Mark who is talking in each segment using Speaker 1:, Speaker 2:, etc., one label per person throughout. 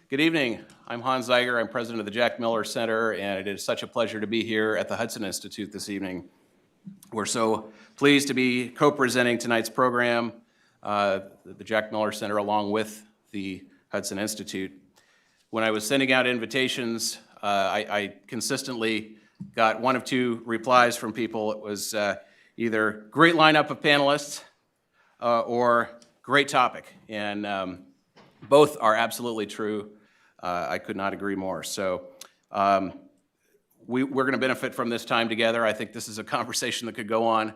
Speaker 1: Good evening. I'm Hans Dyer. I'm president of the Jack Miller Center, and it is such a pleasure to be here at the Hudson Institute this evening. We're so pleased to be co-presenting tonight's program, the Jack Miller Center, along with the Hudson Institute. When I was sending out invitations, I consistently got one of two replies from people. It was either great lineup of panelists or great topic, and both are absolutely true. I could not agree more. So we're going to benefit from this time together. I think this is a conversation that could go on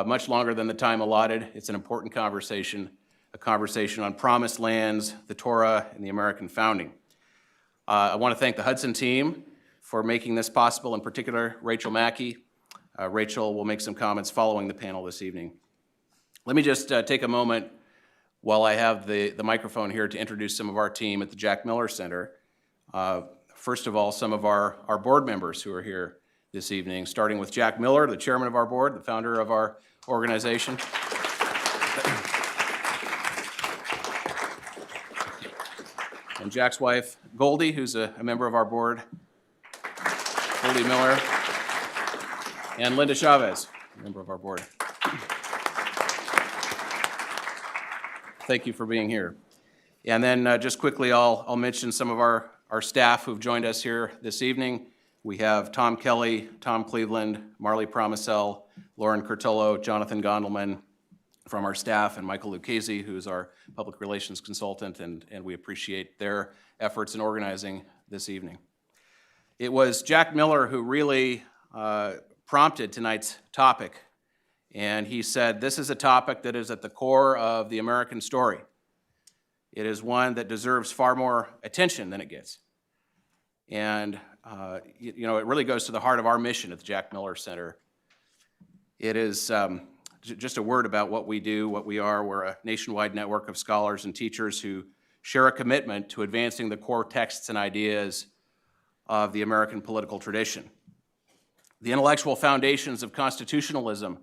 Speaker 1: much longer than the time allotted. It's an important conversation, a conversation on promised lands, the Torah, and the American founding. I want to thank the Hudson team for making this possible, in particular, Rachel Mackey. Rachel will make some comments following the panel this evening. Let me just take a moment while I have the microphone here to introduce some of our team at the Jack Miller Center. First of all, some of our board members who are here this evening, starting with Jack Miller, the chairman of our board, the founder of our organization. And Jack's wife, Goldie, who's a member of our board, Goldie Miller, and Linda Chavez, a member of our board. Thank you for being here. And then just quickly, I'll mention some of our staff who've joined us here this evening. We have Tom Kelly, Tom Cleveland, Marley Promisel, Lauren Curtolo, Jonathan Gondelman from our staff, and Michael Lucchese, who's our public relations consultant, and we appreciate their efforts in organizing this evening. It was Jack Miller who really prompted tonight's topic. And he said, this is a topic that is at the core of the American story. It is one that deserves far more attention than it gets. And, it really goes to the heart of our mission at the Jack Miller Center. It is just a word about what we do, what we are. We're a nationwide network of scholars and teachers who share a commitment to advancing the core texts and ideas of the American political tradition. The intellectual foundations of constitutionalism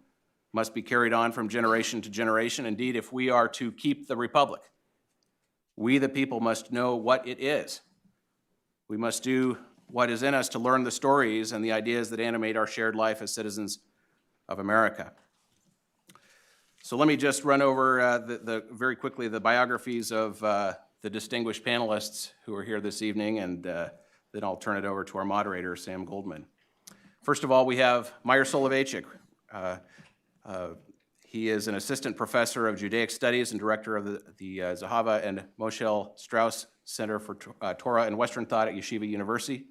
Speaker 1: must be carried on from generation to generation. Indeed, if we are to keep the republic, we the people must know what it is. We must do what is in us to learn the stories and the ideas that animate our shared life as citizens of America. So let me just run over very quickly the biographies of the distinguished panelists who are here this evening, and then I'll turn it over to our moderator, Sam Goldman. First of all, we have Meir Soloveichik. He is an assistant professor of Judaic Studies and director of the Zahava and Moshel Strauss Center for Torah and Western Thought at Yeshiva University.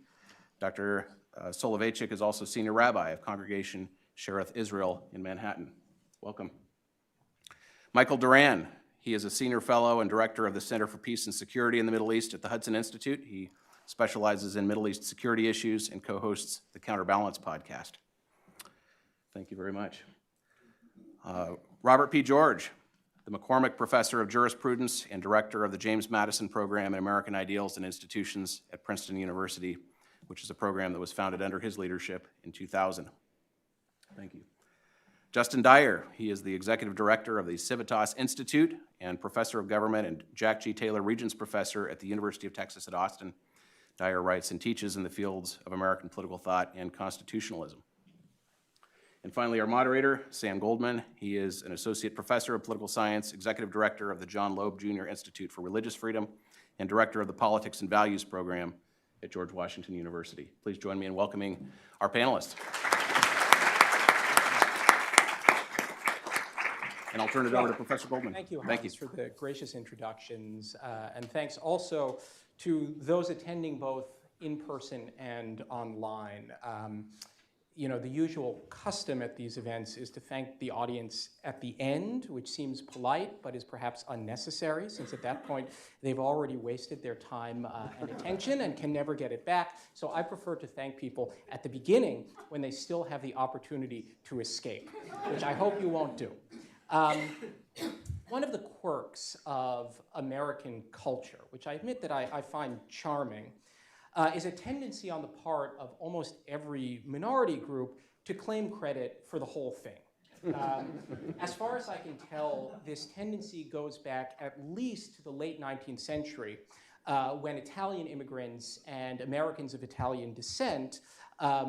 Speaker 1: Dr. Soloveichik is also senior rabbi of Congregation Shereth Israel in Manhattan. Welcome. Michael Doran. He is a senior fellow and director of the Center for Peace and Security in the Middle East at the Hudson Institute. He specializes in Middle East security issues and co-hosts the Counterbalance podcast. Thank you very much. Robert P. George, the McCormick Professor of Jurisprudence and Director of the James Madison Program in American Ideals and Institutions at Princeton University, which is a program that was founded under his leadership in 2000. Thank you. Justin Dyer, he is the Executive Director of the Civitas Institute and Professor of Government and Jack G. Taylor Regents Professor at the University of Texas at Austin. Dyer writes and teaches in the fields of American political thought and constitutionalism. And finally, our moderator, Sam Goldman. He is an associate professor of political science, executive director of the John Loeb Jr. Institute for Religious Freedom, and director of the Politics and Values program at George Washington University. Please join me in welcoming our panelists. And I'll turn it over to Professor Goldman.
Speaker 2: Thank you, Hans, for the gracious introductions. And thanks also to those attending both in person and online. The usual custom at these events is to thank the audience at the end, which seems polite, but is perhaps unnecessary, since at that point they've already wasted their time and attention and can never get it back. So I prefer to thank people at the beginning when they still have the opportunity to escape, which I hope you won't do. One of the quirks of American culture, which I admit that I find charming, is a tendency on the part of almost every minority group to claim credit for the whole thing. As far as I can tell, this tendency goes back at least to the late 19th century, when Italian immigrants and Americans of Italian descent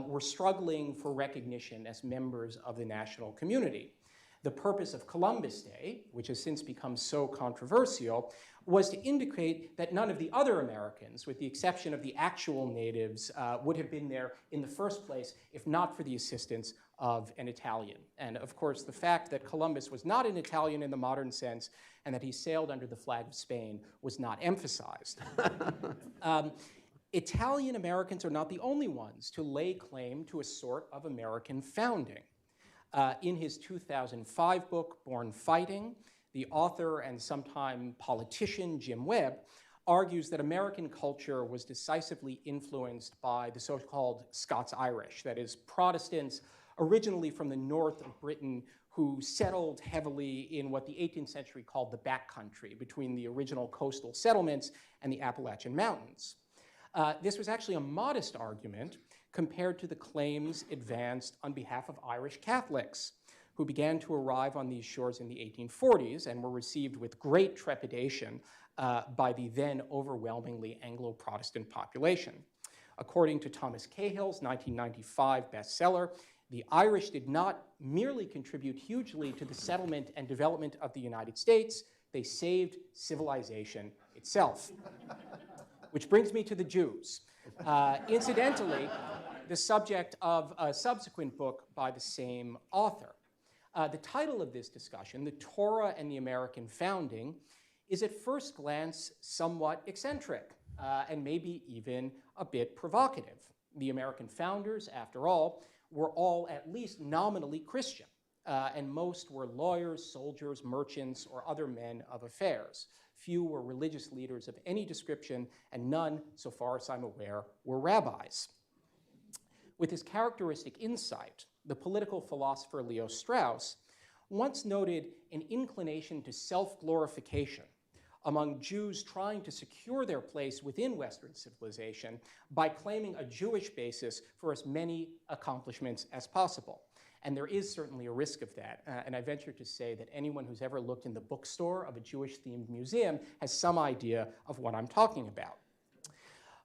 Speaker 2: were struggling for recognition as members of the national community. The purpose of Columbus Day, which has since become so controversial, was to indicate that none of the other Americans, with the exception of the actual natives, would have been there in the first place if not for the assistance of an Italian. And of course, the fact that Columbus was not an Italian in the modern sense and that he sailed under the flag of Spain was not emphasized. Italian Americans are not the only ones to lay claim to a sort of American founding. In his 2005 book, Born Fighting, the author and sometime politician Jim Webb argues that American culture was decisively influenced by the so-called Scots-Irish, that is, Protestants originally from the north of Britain who settled heavily in what the 18th century called the backcountry between the original coastal settlements and the Appalachian Mountains. This was actually a modest argument compared to the claims advanced on behalf of Irish Catholics, who began to arrive on these shores in the 1840s and were received with great trepidation by the then overwhelmingly Anglo-Protestant population. According to Thomas Cahill's 1995 bestseller, the Irish did not merely contribute hugely to the settlement and development of the United States, they saved civilization itself. Which brings me to the Jews. Incidentally, the subject of a subsequent book by the same author. The title of this discussion, The Torah and the American Founding, is at first glance somewhat eccentric and maybe even a bit provocative. The American founders, after all, were all at least nominally Christian, and most were lawyers, soldiers, merchants, or other men of affairs. Few were religious leaders of any description, and none, so far as I'm aware, were rabbis. With his characteristic insight, the political philosopher Leo Strauss once noted an inclination to self-glorification among Jews trying to secure their place within Western civilization by claiming a Jewish basis for as many accomplishments as possible. And there is certainly a risk of that. And I venture to say that anyone who's ever looked in the bookstore of a Jewish-themed museum has some idea of what I'm talking about.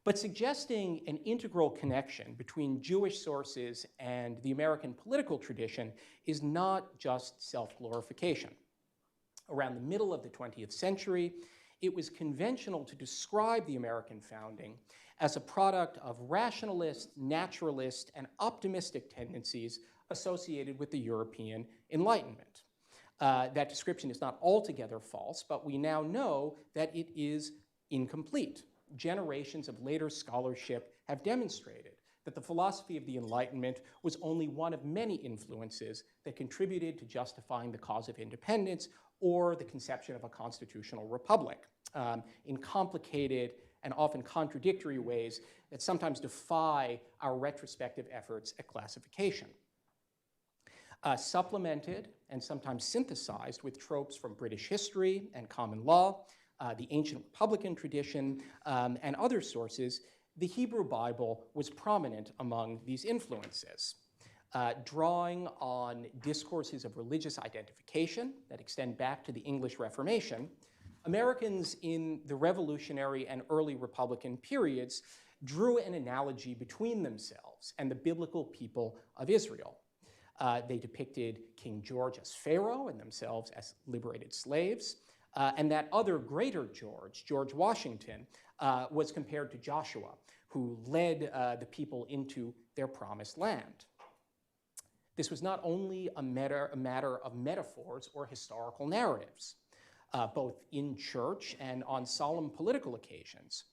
Speaker 2: But suggesting an integral connection between Jewish sources and the American political tradition is not just self-glorification. Around the middle of the 20th century, it was conventional to describe the American founding as a product of rationalist, naturalist, and optimistic tendencies associated with the European Enlightenment. That description is not altogether false, but we now know that it is incomplete. Generations of later scholarship have demonstrated that the philosophy of the Enlightenment was only one of many influences that contributed to justifying the cause of independence or the conception of a constitutional republic in complicated and often contradictory ways that sometimes defy our retrospective efforts at classification. Supplemented and sometimes synthesized with tropes from British history and common law, the ancient Republican tradition, and other sources, the Hebrew Bible was prominent among these influences. Drawing on discourses of religious identification that extend back to the English Reformation, Americans in the Revolutionary and early Republican periods drew an analogy between themselves and the biblical people of Israel. They depicted King George as Pharaoh and themselves as liberated slaves. And that other greater George, George Washington, was compared to Joshua, who led the people into their promised land. This was not only a matter of metaphors or historical narratives, both in church and on solemn political occasions.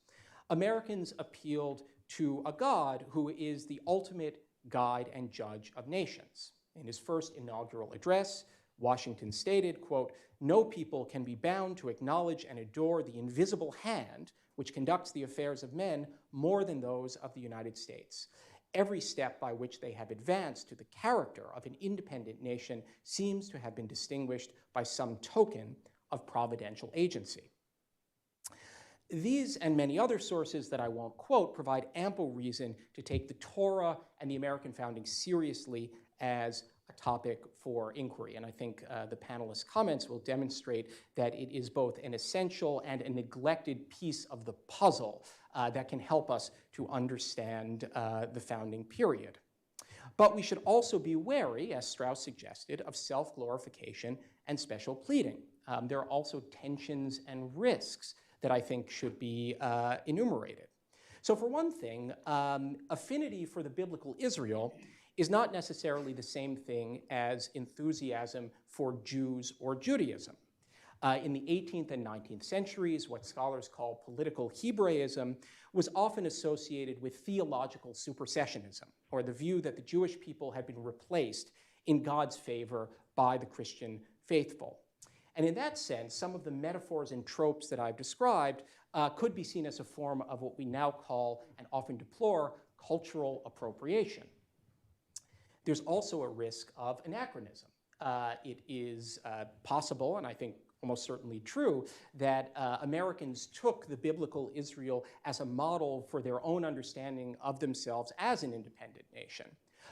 Speaker 2: Americans appealed to a God who is the ultimate guide and judge of nations. In his first inaugural address, Washington stated, quote, "No people can be bound to acknowledge and adore the invisible hand which conducts the affairs of men more than those of the United States. Every step by which they have advanced to the character of an independent nation seems to have been distinguished by some token of providential agency." These and many other sources that I won't quote provide ample reason to take the Torah and the American founding seriously as a topic for inquiry. And I think the panelists' comments will demonstrate that it is both an essential and a neglected piece of the puzzle that can help us to understand the founding period. But we should also be wary, as Strauss suggested, of self-glorification and special pleading. There are also tensions and risks that I think should be enumerated. So for one thing, affinity for the biblical Israel is not necessarily the same thing as enthusiasm for Jews or Judaism. In the 18th and 19th centuries, what scholars call political Hebraism was often associated with theological supersessionism, or the view that the Jewish people had been replaced in God's favor by the Christian faithful. And in that sense, some of the metaphors and tropes that I've described could be seen as a form of what we now call and often deplore cultural appropriation. There's also a risk of anachronism. It is possible, and I think almost certainly true, that Americans took the biblical Israel as a model for their own understanding of themselves as an independent nation.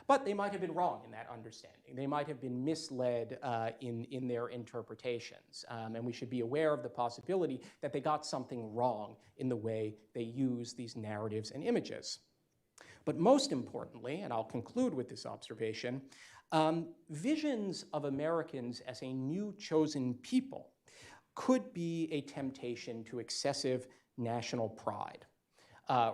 Speaker 2: But they might have been wrong in that understanding. They might have been misled in their interpretations. And we should be aware of the possibility that they got something wrong in the way they use these narratives and images. But most importantly, and I'll conclude with this observation, visions of Americans as a new chosen people could be a temptation to excessive national pride.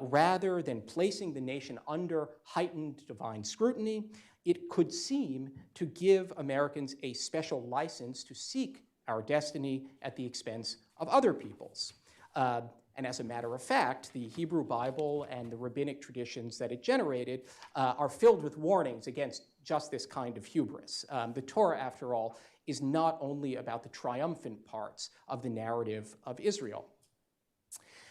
Speaker 2: Rather than placing the nation under heightened divine scrutiny, it could seem to give Americans a special license to seek our destiny at the expense of other peoples. And as a matter of fact, the Hebrew Bible and the rabbinic traditions that it generated are filled with warnings against just this kind of hubris. The Torah, after all, is not only about the triumphant parts of the narrative of Israel.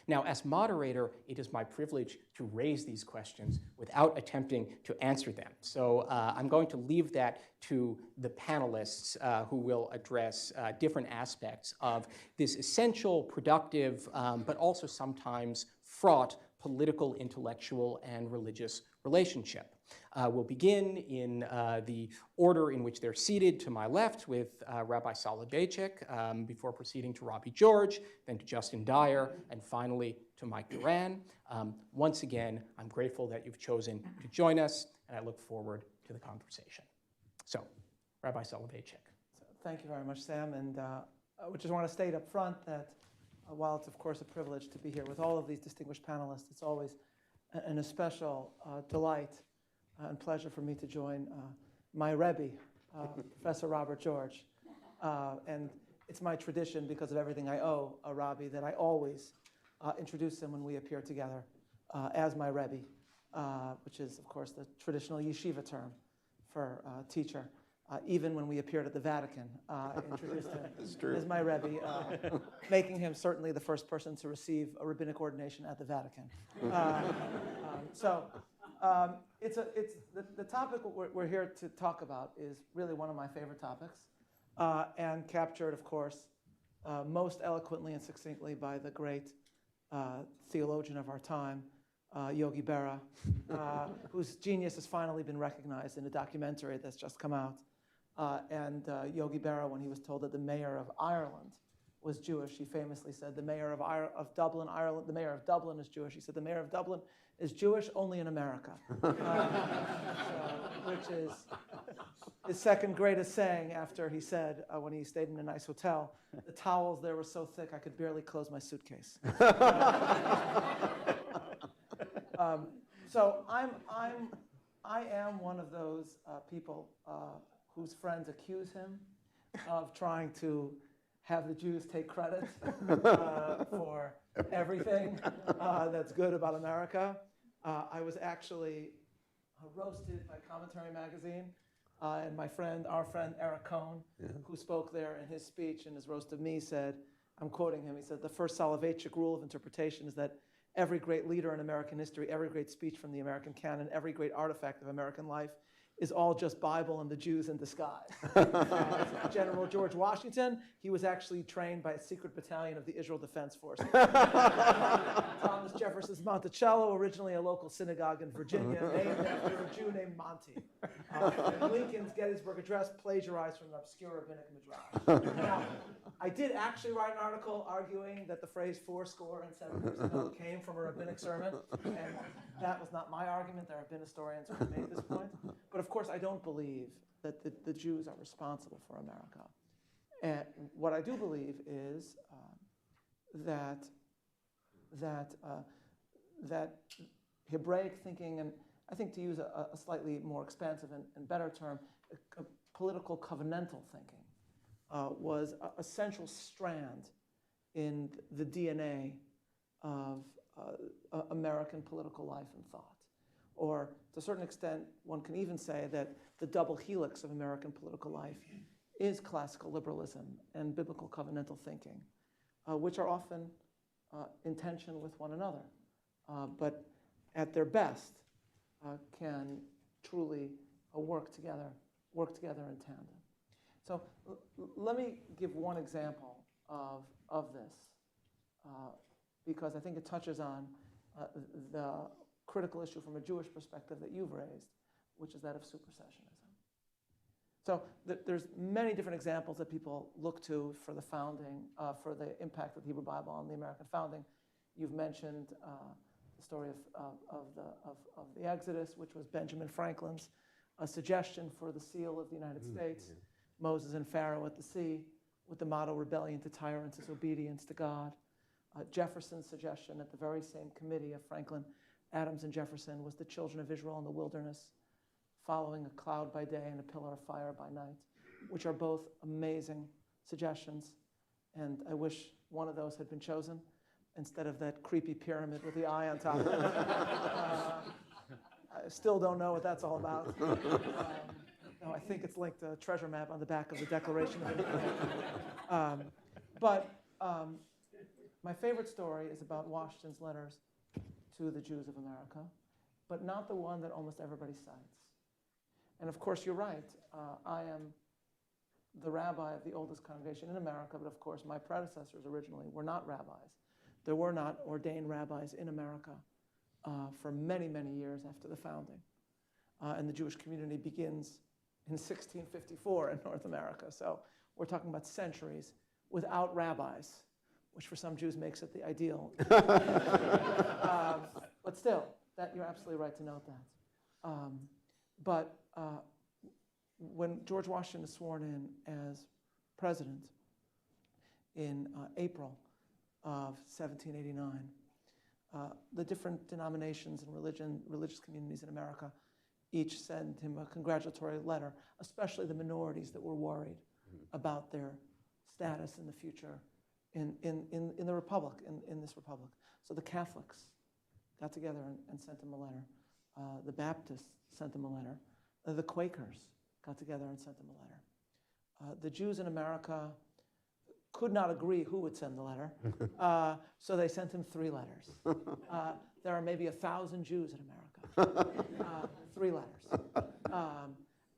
Speaker 2: Now, as moderator, it is my privilege to raise these questions without attempting to answer them. So I'm going to leave that to the panelists who will address different aspects of this essential, productive, but also sometimes fraught political, intellectual, and religious relationship. We'll begin in the order in which they're seated to my left with Rabbi Soloveichik, before proceeding to Rabbi George, then to Justin Dyer, and finally to Mike Doran. Once again, I'm grateful that you've chosen to join us, and I look forward to the conversation. So, Rabbi Soloveichik.
Speaker 3: Thank you very much, Sam, and I just want to state up front that while it's of course a privilege to be here with all of these distinguished panelists, it's always an especial delight and pleasure for me to join my Rebbe, Professor Robert George. And it's my tradition, because of everything I owe a Rabbi, that I always introduce him when we appear together as my Rebbe, which is, of course, the traditional yeshiva term for teacher. Even when we appeared at the Vatican, I introduced him as my Rebbe, making him certainly the first person to receive a rabbinic ordination at the Vatican. The topic we're here to talk about is really one of my favorite topics, and captured, of course, most eloquently and succinctly by the great theologian of our time, Yogi Berra, whose genius has finally been recognized in a documentary that's just come out. And Yogi Berra, when he was told that the mayor of Ireland was Jewish, he famously said, the mayor of Dublin, Ireland, the mayor of Dublin is Jewish. He said, the mayor of Dublin is Jewish only in America, which is his second greatest saying after he said, when he stayed in a nice hotel, the towels there were so thick I could barely close my suitcase. So I am one of those people whose friends accuse him of trying to have the Jews take credit for everything that's good about America. I was actually roasted by Commentary Magazine, and our friend Eric Cohn, who spoke there in his speech, in his roast of me, said, I'm quoting him, he said, the first Soloveichik rule of interpretation is that every great leader in American history, every great speech from the American canon, every great artifact of American life is all just Bible and the Jews in disguise. General George Washington, he was actually trained by a secret battalion of the Israel Defense Force. Thomas Jefferson's Monticello, originally a local synagogue in Virginia, named after a Jew named Monty. And Lincoln's Gettysburg Address plagiarized from an obscure rabbinic midrash. Now, I did actually write an article arguing that the phrase 70 years ago came from a rabbinic sermon, and that was not my argument. There have been historians who have made this point. But of course, I don't believe that the Jews are responsible for America. And what I do believe is that Hebraic thinking, and I think to use a slightly more expansive and better term, political covenantal thinking, was a central strand in the DNA of American political life and thought. Or to a certain extent, one can even say that the double helix of American political life is classical liberalism and biblical covenantal thinking, which are often in tension with one another, but at their best can truly work together in tandem. So let me give one example of this, because I think it touches on the critical issue from a Jewish perspective that you've raised, which is that of supersessionism. So there's many different examples that people look to for the founding, for the impact of the Hebrew Bible on the American founding. You've mentioned the story of the Exodus, which was Benjamin Franklin's suggestion for the seal of the United States. Moses and Pharaoh at the sea, with the motto, rebellion to tyrants is obedience to God. Jefferson's suggestion at the very same committee of Franklin, Adams, and Jefferson was the children of Israel in the wilderness, following a cloud by day and a pillar of fire by night, which are both amazing suggestions. And I wish one of those had been chosen instead of that creepy pyramid with the eye on top of it. I still don't know what that's all about. No, I think it's linked to a treasure map on the back of the Declaration of Independence. My favorite story is about Washington's letters to the Jews of America, but not the one that almost everybody cites. And of course, you're right. I am the rabbi of the oldest congregation in America, but of course, my predecessors originally were not rabbis. There were not ordained rabbis in America for many, many years after the founding. And the Jewish community begins in 1654 in North America. So we're talking about centuries without rabbis, which for some Jews makes it the ideal. But still, that you're absolutely right to note that. But when George Washington is sworn in as president in April of 1789, the different denominations and religious communities in America each send him a congratulatory letter, especially the minorities that were worried about their status in the future in the republic, in this republic. So the Catholics got together and sent him a letter. The Baptists sent him a letter. The Quakers got together and sent him a letter. The Jews in America could not agree who would send the letter, so they sent him 3 letters. There are maybe 1,000 Jews in America. 3 letters.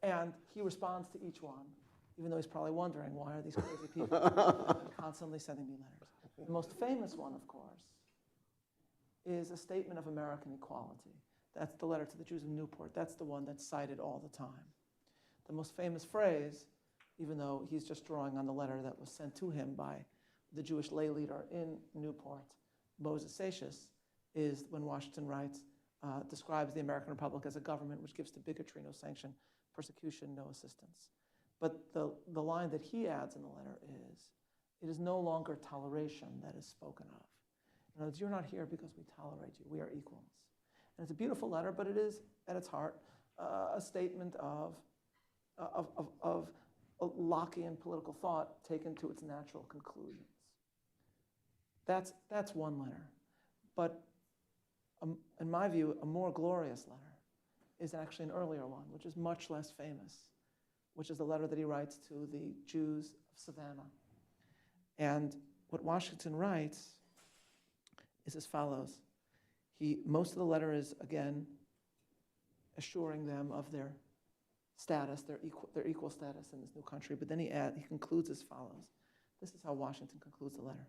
Speaker 3: And he responds to each one, even though he's probably wondering, why are these crazy people constantly sending me letters? The most famous one, of course, is a statement of American equality. That's the letter to the Jews of Newport. That's the one that's cited all the time. The most famous phrase, even though he's just drawing on the letter that was sent to him by the Jewish lay leader in Newport, Moses Seixas, is when Washington writes, describes the American Republic as a government which gives to bigotry no sanction, persecution no assistance. But the line that he adds in the letter is, it is no longer toleration that is spoken of. In other words, you're not here because we tolerate you. We are equals. And it's a beautiful letter, but it is, at its heart, a statement of Lockean political thought taken to its natural conclusions. That's one letter. But in my view, a more glorious letter is actually an earlier one, which is much less famous, which is the letter that he writes to the Jews of Savannah. And what Washington writes is as follows. Most of the letter is, again, assuring them of their status, their equal status in this new country. But then he concludes as follows. This is how Washington concludes the letter.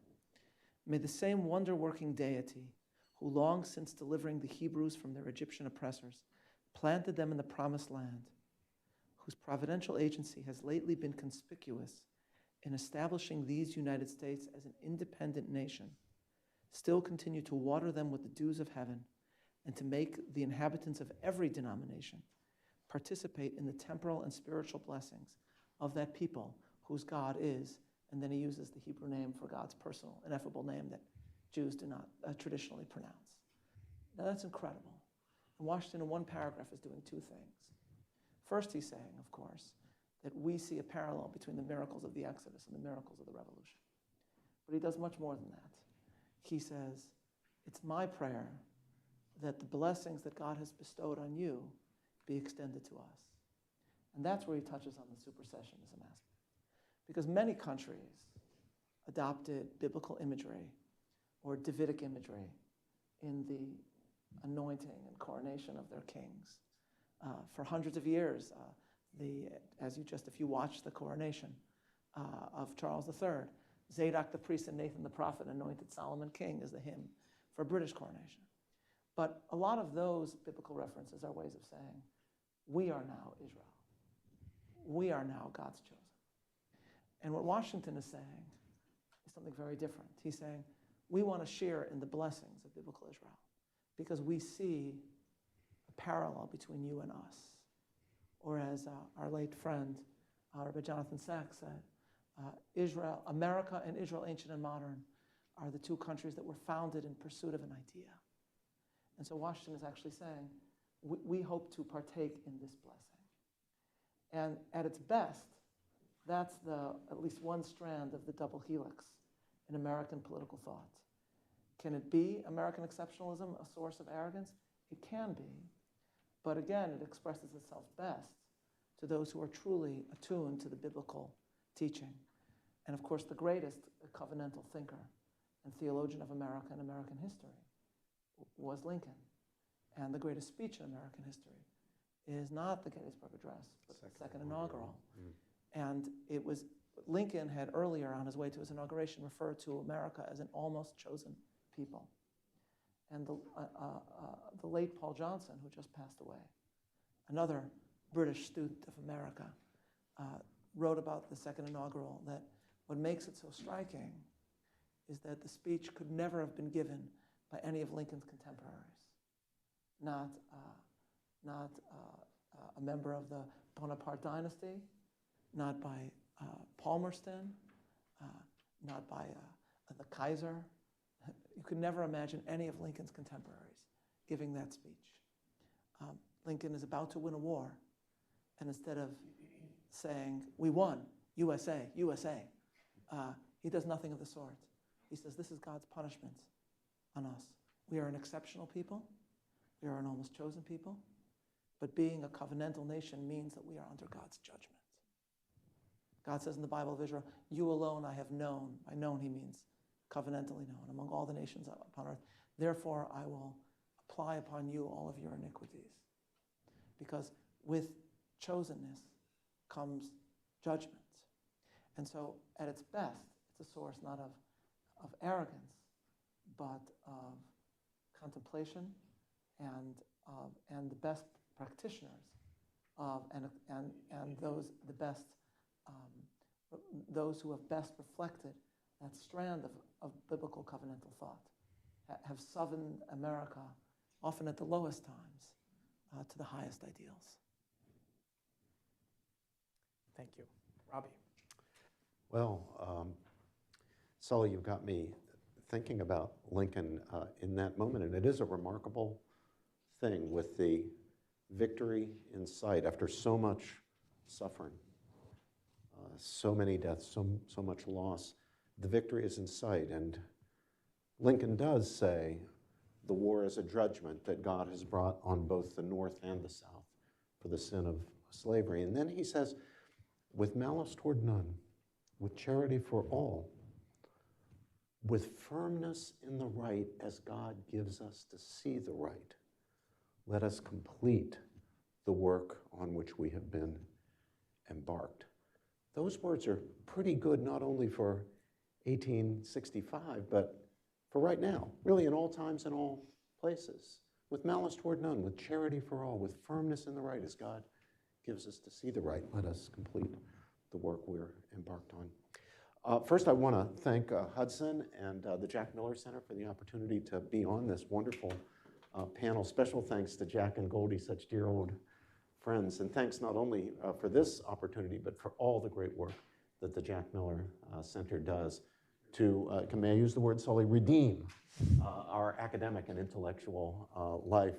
Speaker 3: May the same wonder-working deity who long since delivering the Hebrews from their Egyptian oppressors planted them in the promised land, whose providential agency has lately been conspicuous in establishing these United States as an independent nation, still continue to water them with the dews of heaven and to make the inhabitants of every denomination participate in the temporal and spiritual blessings of that people whose God is, and then he uses the Hebrew name for God's personal, ineffable name that Jews do not traditionally pronounce. Now that's incredible. And Washington in one paragraph is doing two things. First, he's saying, of course, that we see a parallel between the miracles of the Exodus and the miracles of the Revolution. But he does much more than that. He says, it's my prayer that the blessings that God has bestowed on you be extended to us. And that's where he touches on the supersessionism aspect. Because many countries adopted biblical imagery or Davidic imagery in the anointing and coronation of their kings. For hundreds of years, if you watch the coronation of Charles III, Zadok the priest and Nathan the prophet anointed Solomon king as the hymn for a British coronation. But a lot of those biblical references are ways of saying, we are now Israel. We are now God's chosen. And what Washington is saying is something very different. He's saying, we want to share in the blessings of biblical Israel because we see a parallel between you and us. Or as our late friend, Rabbi Jonathan Sachs said, America and Israel, ancient and modern, are the two countries that were founded in pursuit of an idea. And so Washington is actually saying, we hope to partake in this blessing. And at its best, that's at least one strand of the double helix in American political thought. Can it be American exceptionalism, a source of arrogance? It can be. But again, it expresses itself best to those who are truly attuned to the biblical teaching. And of course, the greatest covenantal thinker and theologian of America and American history was Lincoln. And the greatest speech in American history is not the Gettysburg Address, but the second inaugural. And it was, Lincoln had earlier on his way to his inauguration referred to America as an almost chosen people. And the late Paul Johnson, who just passed away, another British student of America, wrote about the second inaugural that what makes it so striking is that the speech could never have been given by any of Lincoln's contemporaries. Not a member of the Bonaparte dynasty, not by Palmerston, not by the Kaiser. You could never imagine any of Lincoln's contemporaries giving that speech. Lincoln is about to win a war, and instead of saying, we won, USA, USA, he does nothing of the sort. He says, this is God's punishment on us. We are an exceptional people. We are an almost chosen people. But being a covenantal nation means that we are under God's judgment. God says in the Bible of Israel, you alone I have known. By known, he means covenantally known among all the nations upon earth. Therefore, I will apply upon you all of your iniquities. Because with chosenness comes judgment. And so at its best, it's a source not of arrogance, but of contemplation and the best practitioners and those who have best reflected that strand of biblical covenantal thought have southern America, often at the lowest times, to the highest ideals.
Speaker 2: Thank you. Robbie.
Speaker 4: Well, Sully, you've got me thinking about Lincoln in that moment, and it is a remarkable thing with the victory in sight after so much suffering, so many deaths, so much loss. The victory is in sight, and Lincoln does say the war is a judgment that God has brought on both the North and the South for the sin of slavery. And then he says, with malice toward none, with charity for all, with firmness in the right as God gives us to see the right, let us complete the work on which we have been embarked. Those words are pretty good not only for 1865, but for right now, really in all times and all places, with malice toward none, with charity for all, with firmness in the right, as God gives us to see the right. Let us complete the work we're embarked on. First, I want to thank Hudson and the Jack Miller Center for the opportunity to be on this wonderful panel. Special thanks to Jack and Goldie, such dear old friends, and thanks not only for this opportunity, but for all the great work that the Jack Miller Center does to, may I use the word, Sully, redeem our academic and intellectual life.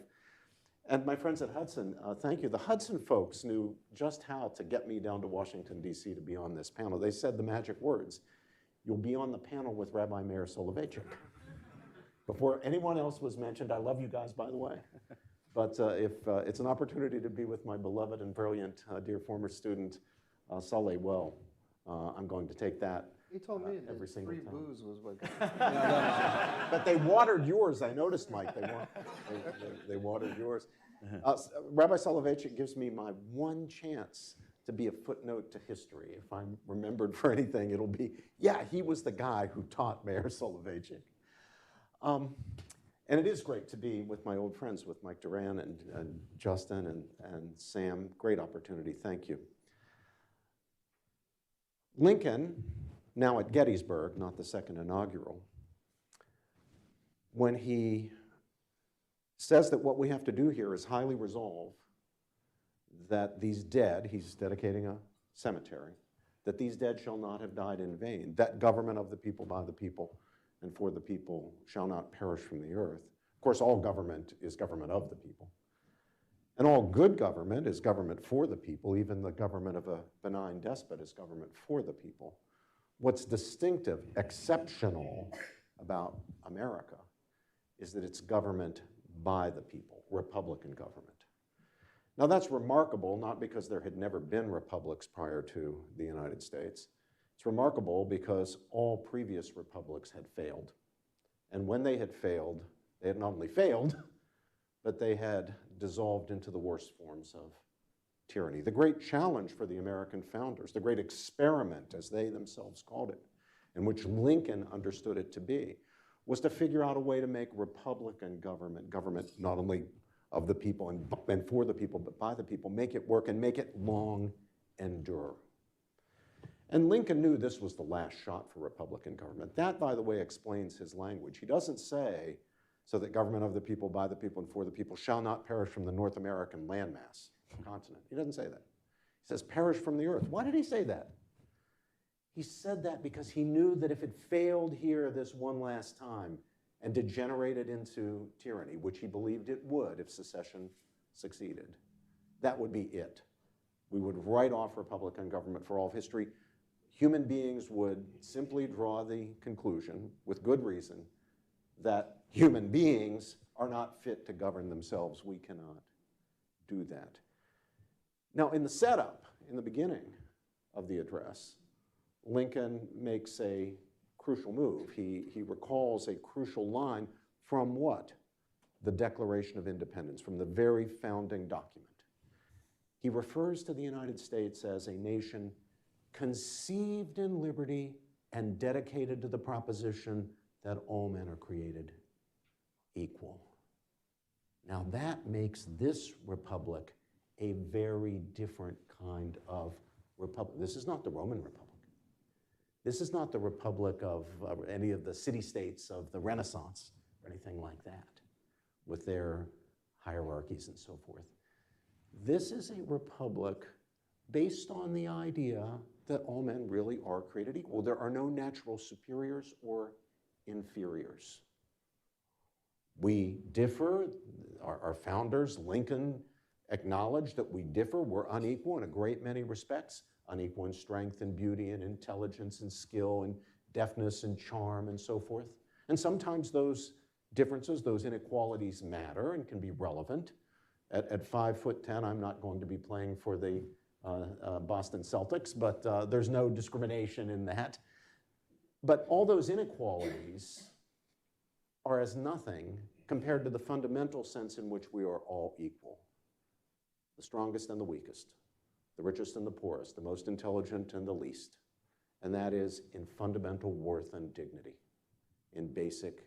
Speaker 4: And my friends at Hudson, thank you. The Hudson folks knew just how to get me down to Washington, D.C. to be on this panel. They said the magic words, "You'll be on the panel with Rabbi Meir Soloveichik." Before anyone else was mentioned, I love you guys, by the way. But if it's an opportunity to be with my beloved and brilliant dear former student, Sully, well, I'm going to take that.
Speaker 5: He told me
Speaker 4: every
Speaker 5: that
Speaker 4: single
Speaker 5: free
Speaker 4: time.
Speaker 5: booze was what.
Speaker 4: But they watered yours. I noticed, Mike. They watered yours. Rabbi Soloveichik gives me my one chance to be a footnote to history. If I'm remembered for anything, it'll be, yeah, he was the guy who taught Meir Soloveichik. And it is great to be with my old friends, with Mike Doran and Justin and Sam. Great opportunity. Thank you. Lincoln, now at Gettysburg, not the second inaugural, when he says that what we have to do here is highly resolve that these dead, he's dedicating a cemetery, that these dead shall not have died in vain, that government of the people, by the people, and for the people shall not perish from the earth. Of course, all government is government of the people. And all good government is government for the people. Even the government of a benign despot is government for the people. What's distinctive, exceptional about America is that it's government by the people, republican government. Now that's remarkable, not because there had never been republics prior to the United States. It's remarkable because all previous republics had failed. And when they had failed, they had not only failed, but they had dissolved into the worst forms of tyranny. The great challenge for the American founders, the great experiment, as they themselves called it, in which Lincoln understood it to be, was to figure out a way to make republican government not only of the people and for the people, but by the people, make it work and make it long endure. And Lincoln knew this was the last shot for republican government. That, by the way, explains his language. He doesn't say, so that government of the people, by the people, and for the people shall not perish from the North American landmass, continent. He doesn't say that. He says, perish from the earth. Why did he say that? He said that because he knew that if it failed here this one last time and degenerated into tyranny, which he believed it would if secession succeeded, that would be it. We would write off republican government for all of history. Human beings would simply draw the conclusion, with good reason, that human beings are not fit to govern themselves. We cannot do that. Now, in the setup, in the beginning of the address, Lincoln makes a crucial move. He recalls a crucial line from what? The Declaration of Independence, from the very founding document. He refers to the United States as a nation conceived in liberty and dedicated to the proposition that all men are created equal. Now that makes this republic a very different kind of republic. This is not the Roman Republic. This is not the republic of any of the city-states of the Renaissance or anything like that, with their hierarchies and so forth. This is a republic based on the idea that all men really are created equal. There are no natural superiors or inferiors. We differ. Our founders, Lincoln, acknowledged that we differ. We're unequal in a great many respects, unequal in strength and beauty and intelligence and skill and deftness and charm and so forth. And sometimes those differences, those inequalities matter and can be relevant. At 5'10", I'm not going to be playing for the Boston Celtics, but there's no discrimination in that. But all those inequalities are as nothing compared to the fundamental sense in which we are all equal. the strongest and the weakest, the richest and the poorest, the most intelligent and the least. And that is in fundamental worth and dignity, in basic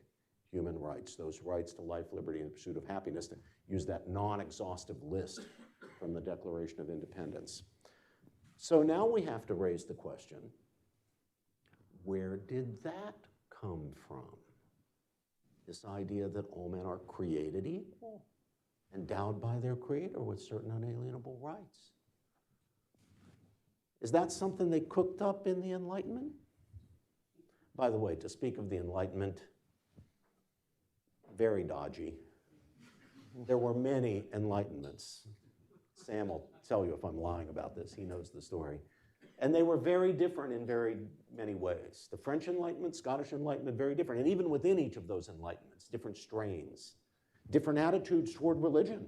Speaker 4: human rights, those rights to life, liberty, and the pursuit of happiness, to use that non-exhaustive list from the Declaration of Independence. So now we have to raise the question, where did that come from? This idea that all men are created equal, endowed by their Creator with certain unalienable rights. Is that something they cooked up in the Enlightenment? By the way, to speak of the Enlightenment, very dodgy. There were many enlightenments. Sam will tell you if I'm lying about this. He knows the story. And they were very different in very many ways. The French Enlightenment, Scottish Enlightenment, very different. And even within each of those enlightenments, different strains, different attitudes toward religion,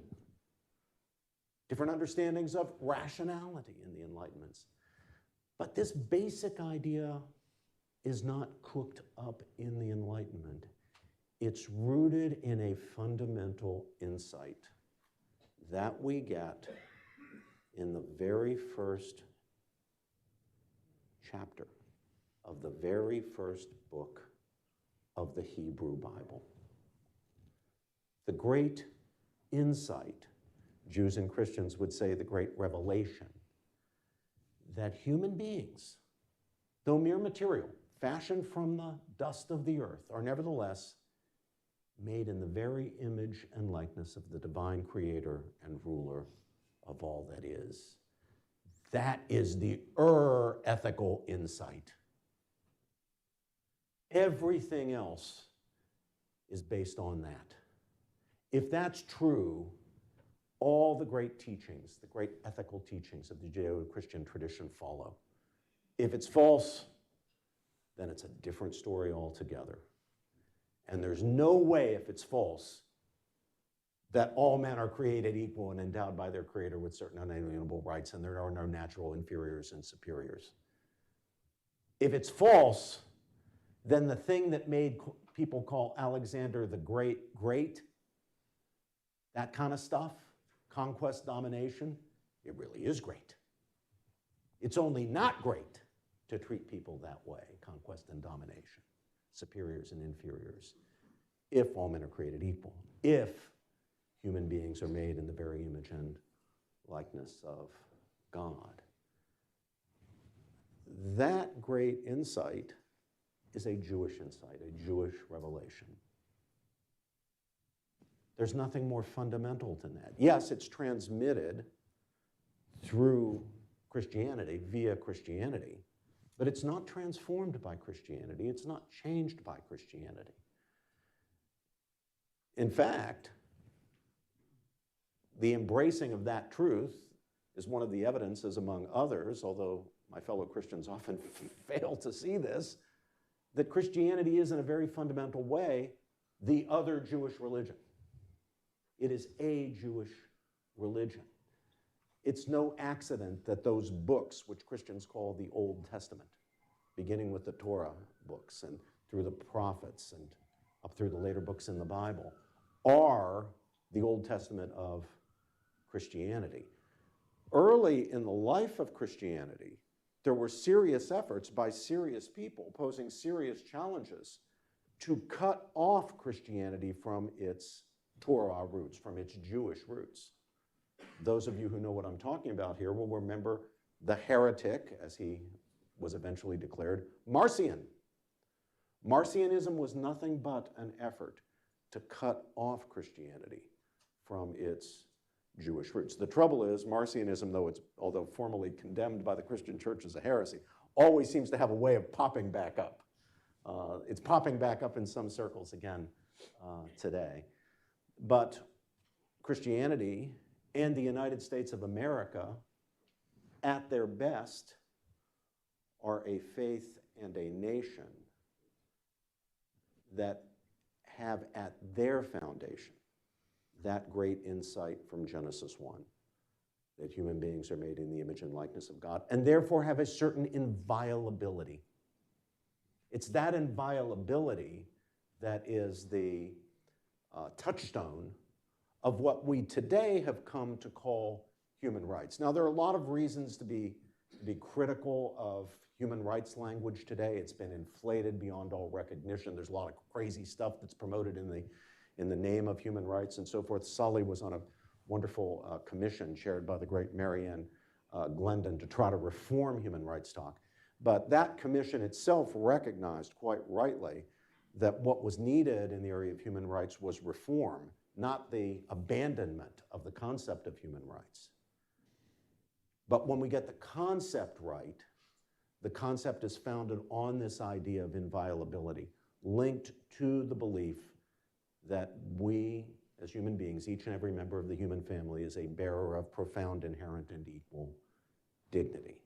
Speaker 4: different understandings of rationality in the Enlightenments. But this basic idea is not cooked up in the Enlightenment. It's rooted in a fundamental insight that we get in the very first chapter of the very first book of the Hebrew Bible. The great insight, Jews and Christians would say the great revelation, that human beings, though mere material, fashioned from the dust of the earth, are nevertheless made in the very image and likeness of the divine creator and ruler of all that is. That is the ethical insight. Everything else is based on that. If that's true, all the great teachings, the great ethical teachings of the Judeo-Christian tradition follow. If it's false, then it's a different story altogether. And there's no way, if it's false, that all men are created equal and endowed by their Creator with certain unalienable rights, and there are no natural inferiors and superiors. If it's false, then the thing that made people call Alexander the Great great, that kind of stuff, conquest, domination, it really is great. It's only not great to treat people that way, conquest and domination, superiors and inferiors, if all men are created equal, if human beings are made in the very image and likeness of God. That great insight is a Jewish insight, a Jewish revelation. There's nothing more fundamental than that. Yes, it's transmitted through Christianity, via Christianity, but it's not transformed by Christianity. It's not changed by Christianity. In fact, the embracing of that truth is one of the evidences, among others, although my fellow Christians often fail to see this, that Christianity is in a very fundamental way the other Jewish religion. It is a Jewish religion. It's no accident that those books, which Christians call the Old Testament, beginning with the Torah books and through the prophets and up through the later books in the Bible, are the Old Testament of Christianity. Early in the life of Christianity, there were serious efforts by serious people posing serious challenges to cut off Christianity from its Torah roots, from its Jewish roots. Those of you who know what I'm talking about here will remember the heretic, as he was eventually declared, Marcion. Marcionism was nothing but an effort to cut off Christianity from its Jewish roots. The trouble is, Marcionism, although formally condemned by the Christian church as a heresy, always seems to have a way of popping back up. It's popping back up in some circles again today. But Christianity and the United States of America, at their best, are a faith and a nation that have at their foundation that great insight from Genesis 1, that human beings are made in the image and likeness of God, and therefore have a certain inviolability. It's that inviolability that is the touchstone of what we today have come to call human rights. Now, there are a lot of reasons to be critical of human rights language today. It's been inflated beyond all recognition. There's a lot of crazy stuff that's promoted in the name of human rights and so forth. Sully was on a wonderful commission chaired by the great Marianne Glendon to try to reform human rights talk. But that commission itself recognized quite rightly that what was needed in the area of human rights was reform, not the abandonment of the concept of human rights. But when we get the concept right, the concept is founded on this idea of inviolability, linked to the belief that we, as human beings, each and every member of the human family, is a bearer of profound, inherent, and equal dignity.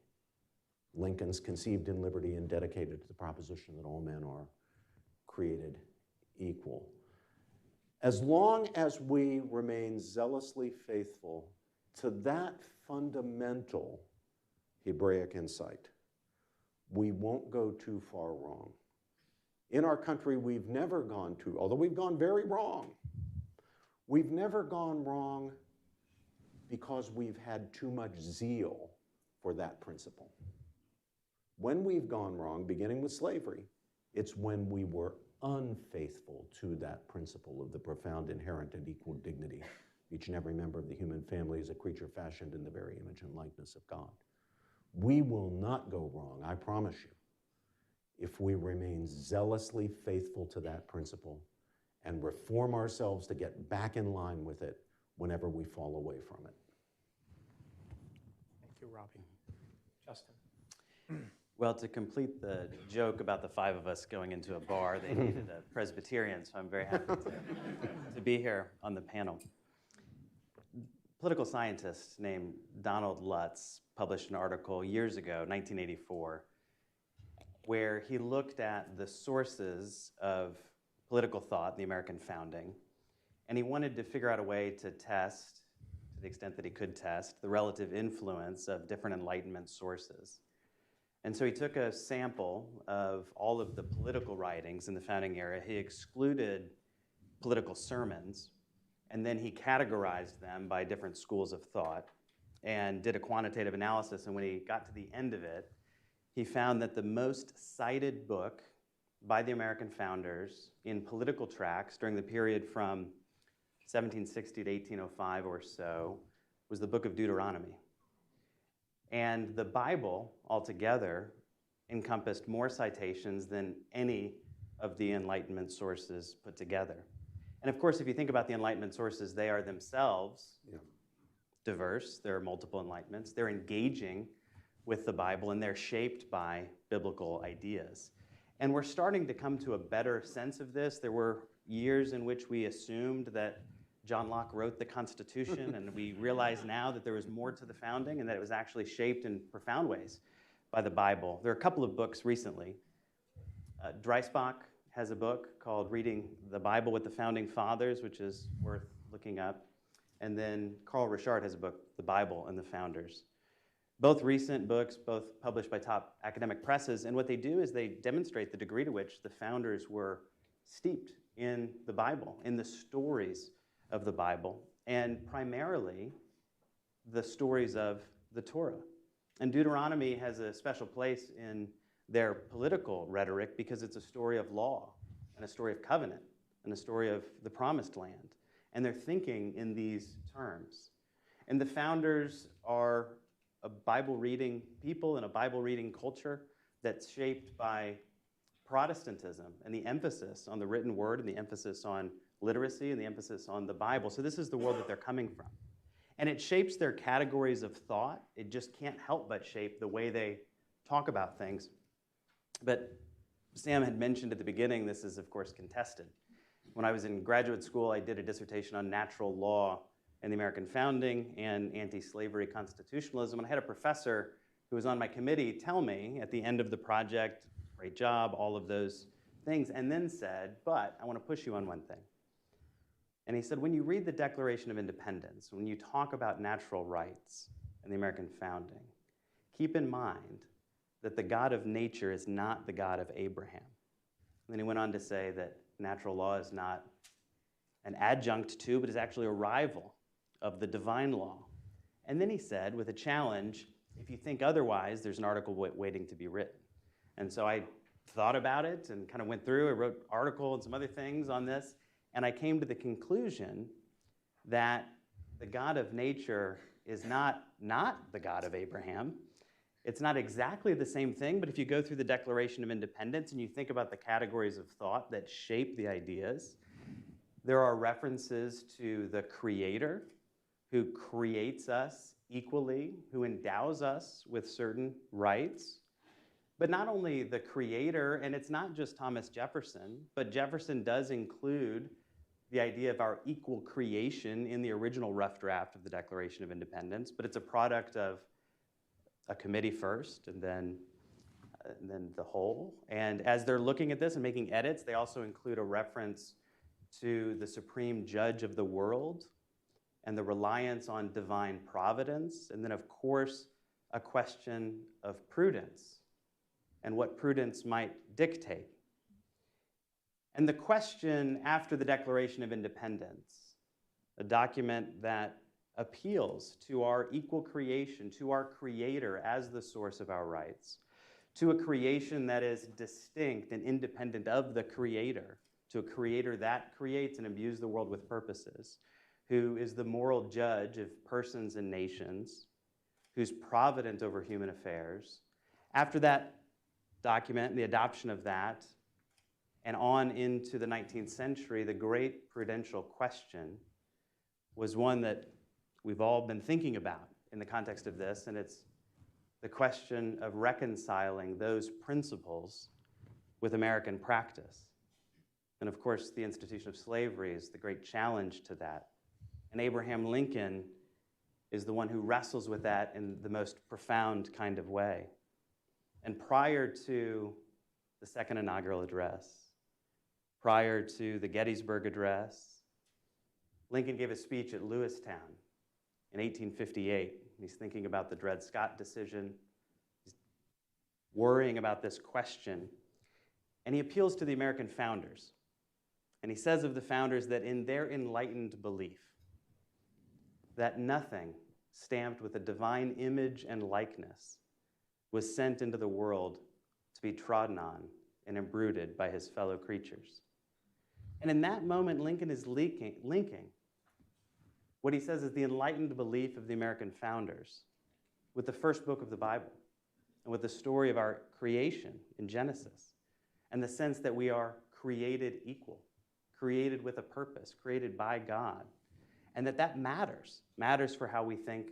Speaker 4: Lincoln's conceived in liberty and dedicated to the proposition that all men are created equal. As long as we remain zealously faithful to that fundamental Hebraic insight, we won't go too far wrong. In our country, we've never gone too, although we've gone very wrong, we've never gone wrong because we've had too much zeal for that principle. When we've gone wrong, beginning with slavery, it's when we were unfaithful to that principle of the profound, inherent, and equal dignity. Each and every member of the human family is a creature fashioned in the very image and likeness of God. We will not go wrong, I promise you, if we remain zealously faithful to that principle and reform ourselves to get back in line with it whenever we fall away from it.
Speaker 2: Thank you, Robbie. Justin.
Speaker 5: Well, to complete the joke about the five of us going into a bar, they needed a Presbyterian, so I'm very happy to be here on the panel. Political scientist named Donald Lutz published an article years ago, 1984, where he looked at the sources of political thought in the American founding, and he wanted to figure out a way to test, to the extent that he could test, the relative influence of different Enlightenment sources. And so he took a sample of all of the political writings in the founding era. He excluded political sermons, and then he categorized them by different schools of thought and did a quantitative analysis. And when he got to the end of it, he found that the most cited book by the American founders in political tracts during the period from 1760 to 1805 or so was the book of Deuteronomy. And the Bible altogether encompassed more citations than any of the Enlightenment sources put together. And of course, if you think about the Enlightenment sources, they are themselves diverse. There are multiple Enlightenments. They're engaging with the Bible, and they're shaped by biblical ideas. And we're starting to come to a better sense of this. There were years in which we assumed that John Locke wrote the Constitution, and we realize now that there was more to the founding and that it was actually shaped in profound ways by the Bible. There are a couple of books recently. Dreisbach has a book called Reading the Bible with the Founding Fathers, which is worth looking up. And then Carl Richard has a book, The Bible and the Founders. Both recent books, both published by top academic presses, and what they do is they demonstrate the degree to which the founders were steeped in the Bible, in the stories of the Bible, and primarily the stories of the Torah. And Deuteronomy has a special place in their political rhetoric because it's a story of law and a story of covenant and a story of the promised land. And they're thinking in these terms. And the founders are a Bible-reading people and a Bible-reading culture that's shaped by Protestantism and the emphasis on the written word and the emphasis on literacy and the emphasis on the Bible. So this is the world that they're coming from. And it shapes their categories of thought. It just can't help but shape the way they talk about things. But Sam had mentioned at the beginning, this is of course contested. When I was in graduate school, I did a dissertation on natural law and the American founding and anti-slavery constitutionalism. And I had a professor who was on my committee tell me at the end of the project, great job, all of those things, and then said, but I want to push you on one thing. And he said, when you read the Declaration of Independence, when you talk about natural rights and the American founding, keep in mind that the God of nature is not the God of Abraham. And then he went on to say that natural law is not an adjunct to, but is actually a rival of the divine law. And then he said, with a challenge, if you think otherwise, there's an article waiting to be written. And so I thought about it and kind of went through. I wrote an article and some other things on this, and I came to the conclusion that the God of nature is not the God of Abraham. It's not exactly the same thing, but if you go through the Declaration of Independence and you think about the categories of thought that shape the ideas, there are references to the Creator who creates us equally, who endows us with certain rights. But not only the Creator, and it's not just Thomas Jefferson, but Jefferson does include the idea of our equal creation in the original rough draft of the Declaration of Independence, but it's a product of a committee first and then the whole. And as they're looking at this and making edits, they also include a reference to the supreme judge of the world and the reliance on divine providence, and then of course a question of prudence and what prudence might dictate. And the question after the Declaration of Independence, a document that appeals to our equal creation, to our Creator as the source of our rights, to a creation that is distinct and independent of the Creator, to a Creator that creates and imbues the world with purposes, who is the moral judge of persons and nations, who's provident over human affairs. After that document and the adoption of that, and on into the 19th century, the great prudential question was one that we've all been thinking about in the context of this, and it's the question of reconciling those principles with American practice. And of course, the institution of slavery is the great challenge to that. And Abraham Lincoln is the one who wrestles with that in the most profound kind of way. And prior to the second inaugural address, prior to the Gettysburg Address, Lincoln gave a speech at Lewistown in 1858. He's thinking about the Dred Scott decision. He's worrying about this question. And he appeals to the American founders. And he says of the founders that in their enlightened belief, that nothing stamped with a divine image and likeness was sent into the world to be trodden on and imbruted by his fellow creatures. And in that moment, Lincoln is linking what he says is the enlightened belief of the American founders with the first book of the Bible and with the story of our creation in Genesis and the sense that we are created equal, created with a purpose, created by God, and that matters for how we think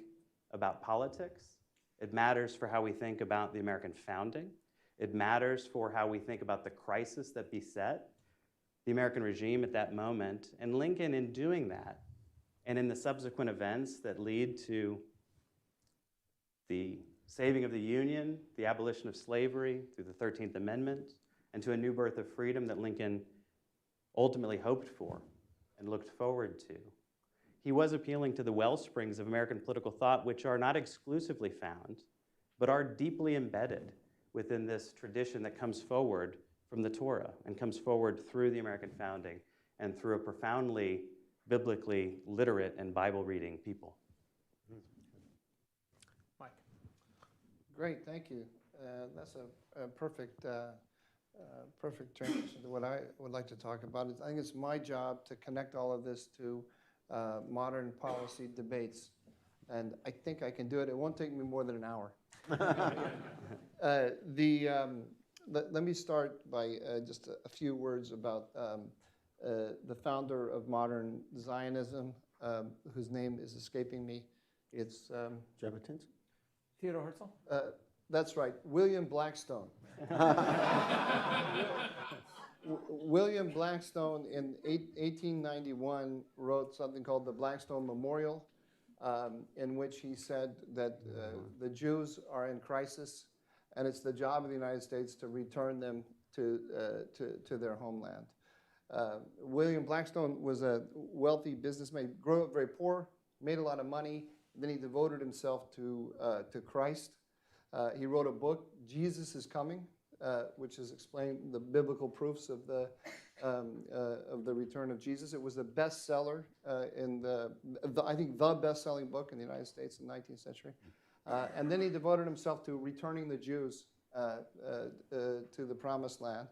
Speaker 5: about politics. It matters for how we think about the American founding. It matters for how we think about the crisis that beset the American regime at that moment. And Lincoln, in doing that, and in the subsequent events that lead to the saving of the Union, the abolition of slavery through the 13th Amendment, and to a new birth of freedom that Lincoln ultimately hoped for and looked forward to, he was appealing to the wellsprings of American political thought, which are not exclusively found, but are deeply embedded within this tradition that comes forward from the Torah and comes forward through the American founding and through a profoundly biblically literate and Bible-reading people.
Speaker 2: Mike.
Speaker 6: Great, thank you. That's a perfect transition to what I would like to talk about. I think it's my job to connect all of this to modern policy debates, and I think I can do it. It won't take me more than an hour. Let me start by just a few words about the founder of modern Zionism, whose name is escaping me. It's
Speaker 4: Jabotinsky?
Speaker 3: Theodore Herzl?
Speaker 6: That's right, William Blackstone. William Blackstone in 1891 wrote something called the Blackstone Memorial, in which he said that the Jews are in crisis, and it's the job of the United States to return them to their homeland. William Blackstone was a wealthy businessman, grew up very poor, made a lot of money, then he devoted himself to Christ. He wrote a book, Jesus is Coming, which is explaining the biblical proofs of the of the return of Jesus. It was the bestseller I think the best-selling book in the United States in the 19th century. And then he devoted himself to returning the Jews to the Promised Land,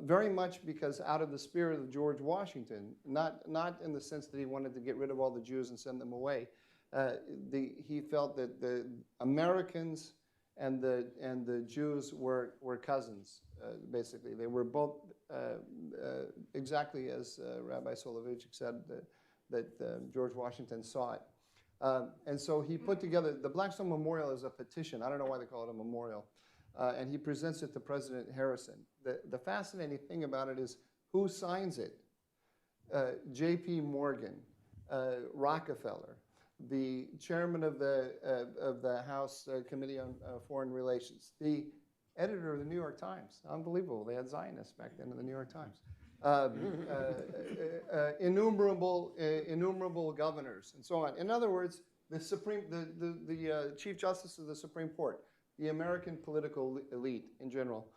Speaker 6: very much because out of the spirit of George Washington, not in the sense that he wanted to get rid of all the Jews and send them away. He felt that the Americans and the Jews were cousins, basically. They were both exactly as Rabbi Soloveichik said that George Washington saw it. And so he put together, the Blackstone Memorial is a petition. I don't know why they call it a memorial. And he presents it to President Harrison. The fascinating thing about it is who signs it? J.P. Morgan, Rockefeller, the chairman of the House Committee on Foreign Relations, the editor of the New York Times. Unbelievable. They had Zionists back then in the New York Times. Innumerable governors and so on. In other words, the Chief Justice of the Supreme Court, the American political elite in general,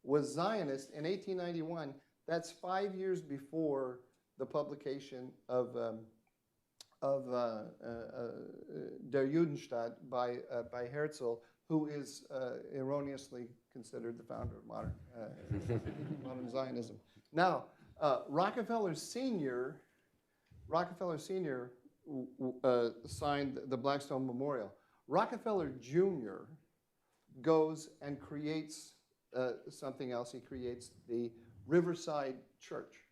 Speaker 6: was Zionist in 1891. That's 5 years before the publication of Der Judenstaat by Herzl, who is erroneously considered the founder of modern Zionism. Now, Rockefeller Sr. Signed the Blackstone Memorial. Rockefeller Jr. goes and creates something else. He creates the Riverside Church.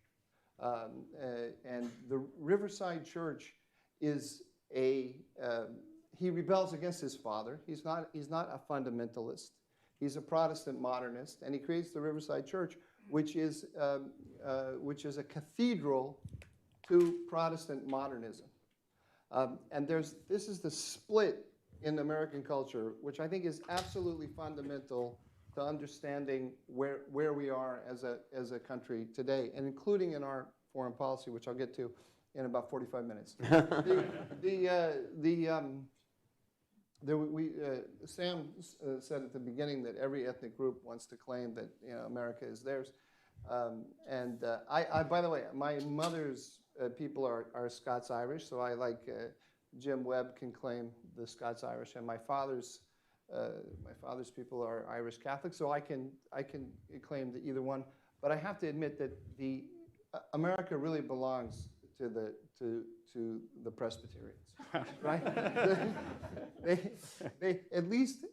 Speaker 6: And the Riverside Church is he rebels against his father. He's not a fundamentalist. He's a Protestant modernist, and he creates the Riverside Church, which is a cathedral to Protestant modernism. And this is the split in American culture, which I think is absolutely fundamental to understanding where we are as a country today, and including in our foreign policy, which I'll get to in about 45 minutes. Sam said at the beginning that every ethnic group wants to claim that America is theirs. By the way, my mother's people are Scots-Irish, so I Jim Webb can claim the Scots-Irish, and my father's people are Irish Catholic, so I can claim to either one. But I have to admit that America really belongs to the Presbyterians, right? they at least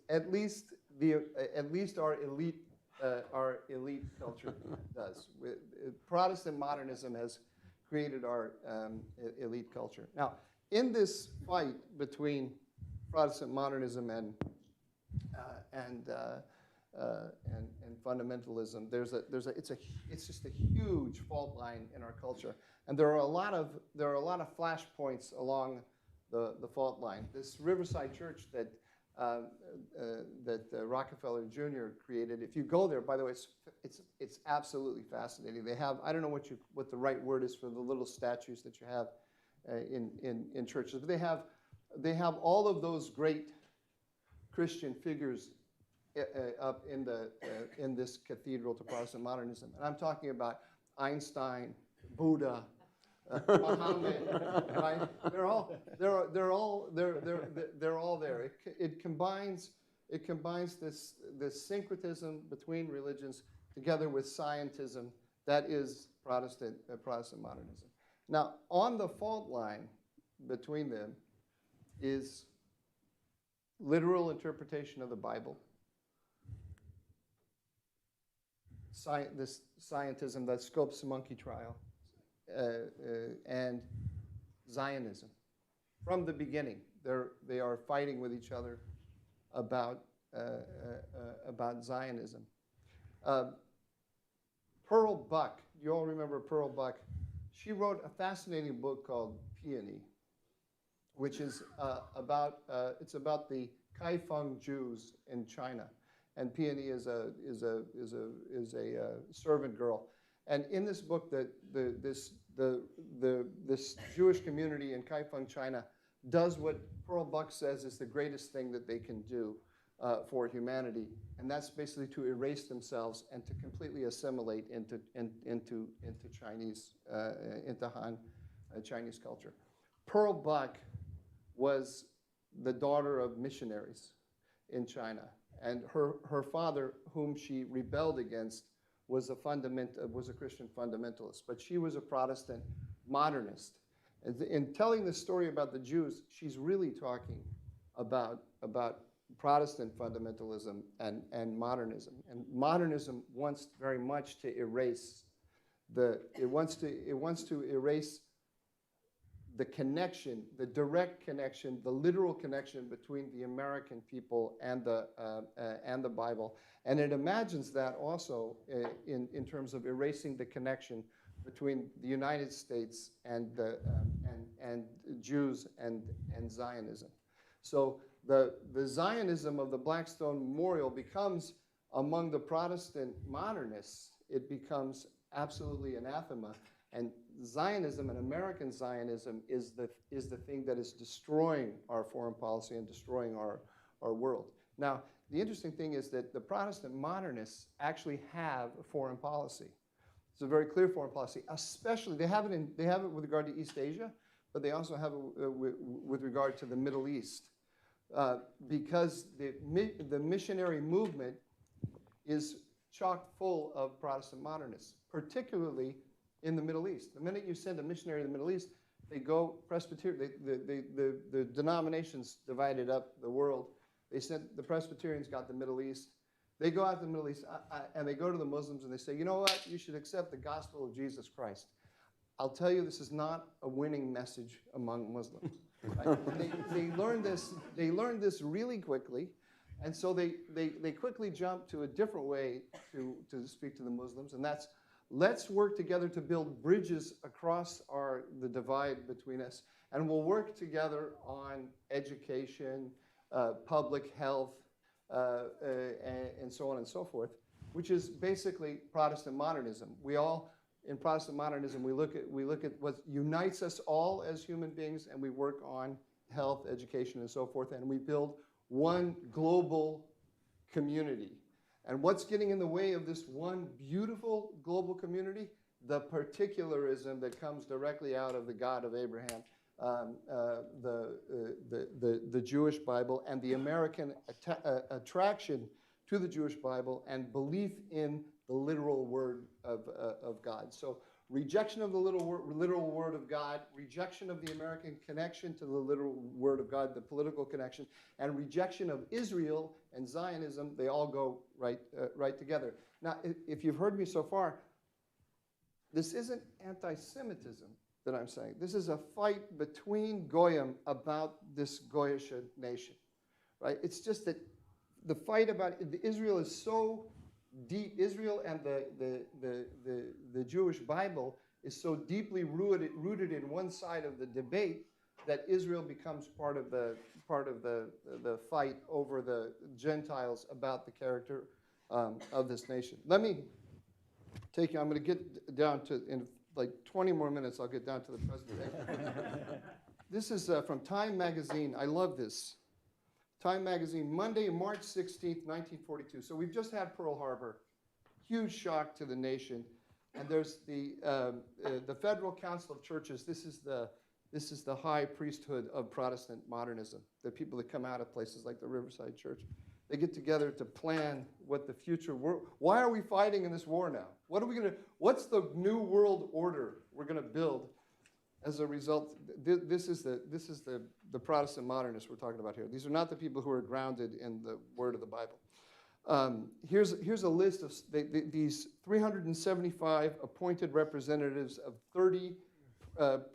Speaker 6: our elite culture does. Protestant modernism has created our elite culture. Now, in this fight between Protestant modernism and fundamentalism, it's just a huge fault line in our culture, and there are a lot of flashpoints along the fault line. This Riverside Church that Rockefeller Jr. created. If you go there, by the way, it's absolutely fascinating. They have, I don't know what the right word is for the little statues that you have in churches, but they have all of those great Christian figures up in this cathedral to Protestant modernism, and I'm talking about Einstein, Buddha, Muhammad, right? They're all there. It combines this syncretism between religions together with scientism that is Protestant modernism. Now, on the fault line between them is literal interpretation of the Bible, this scientism that scopes the monkey trial, and Zionism. From the beginning, they are fighting with each other about Zionism. Pearl Buck, you all remember Pearl Buck? She wrote a fascinating book called Peony, which is about the Kaifeng Jews in China, and Peony is a servant girl. And in this book, this Jewish community in Kaifeng, China, does what Pearl Buck says is the greatest thing that they can do, for humanity, and that's basically to erase themselves and to completely assimilate into Chinese, into Han Chinese culture. Pearl Buck was the daughter of missionaries in China, and her father, whom she rebelled against, was a Christian fundamentalist, but she was a Protestant modernist. In telling the story about the Jews, she's really talking about Protestant fundamentalism and modernism. And modernism wants very much to erase it wants to erase the connection, the direct connection, the literal connection between the American people and the Bible. And it imagines that also in terms of erasing the connection between the United States and Jews and Zionism. So the Zionism of the Blackstone Memorial becomes, among the Protestant modernists, it becomes absolutely anathema. And Zionism and American Zionism is the thing that is destroying our foreign policy and destroying our world. Now, the interesting thing is that the Protestant modernists actually have a foreign policy. It's a very clear foreign policy, especially, they have it with regard to East Asia, but they also have it with regard to the Middle East. Because the missionary movement is chock full of Protestant modernists, particularly in the Middle East. The minute you send a missionary to the Middle East, they go Presbyterian. The denominations divided up the world. The Presbyterians got the Middle East. They go out to the Middle East and they go to the Muslims and they say, you know what? You should accept the gospel of Jesus Christ. I'll tell you, this is not a winning message among Muslims. Right? They learn this really quickly, and so they quickly jump to a different way to speak to the Muslims, and that's, let's work together to build bridges across the divide between us, and we'll work together on education, public health, and so on and so forth, which is basically Protestant modernism. In Protestant modernism, we look at what unites us all as human beings, and we work on health, education, and so forth, and we build one global community. And what's getting in the way of this one beautiful global community? The particularism that comes directly out of the God of Abraham, the Jewish Bible, and the American attraction to the Jewish Bible and belief in the literal word of God. So rejection of the literal word of God, rejection of the American connection to the literal word of God, the political connection, and rejection of Israel and Zionism, they all go right together. Now, if you've heard me so far, this isn't anti-Semitism that I'm saying. This is a fight between Goyim about this Goyish nation, right? It's just that the fight about Israel is so deep. Israel and the Jewish Bible is so deeply rooted in one side of the debate that Israel becomes part of the fight over the Gentiles about the character of this nation. Let me take you. I'm going to get down to, in like 20 more minutes, I'll get down to the presentation. This is from Time Magazine. I love this. Time Magazine, Monday, March 16th, 1942. So we've just had Pearl Harbor. Huge shock to the nation. And there's the Federal Council of Churches. This is the high priesthood of Protestant modernism, the people that come out of places like the Riverside Church. They get together to plan what the future world. Why are we fighting in this war now? What's the new world order we're going to build as a result? This is the Protestant modernists we're talking about here. These are not the people who are grounded in the word of the Bible. Here's a list of these 375 appointed representatives of 30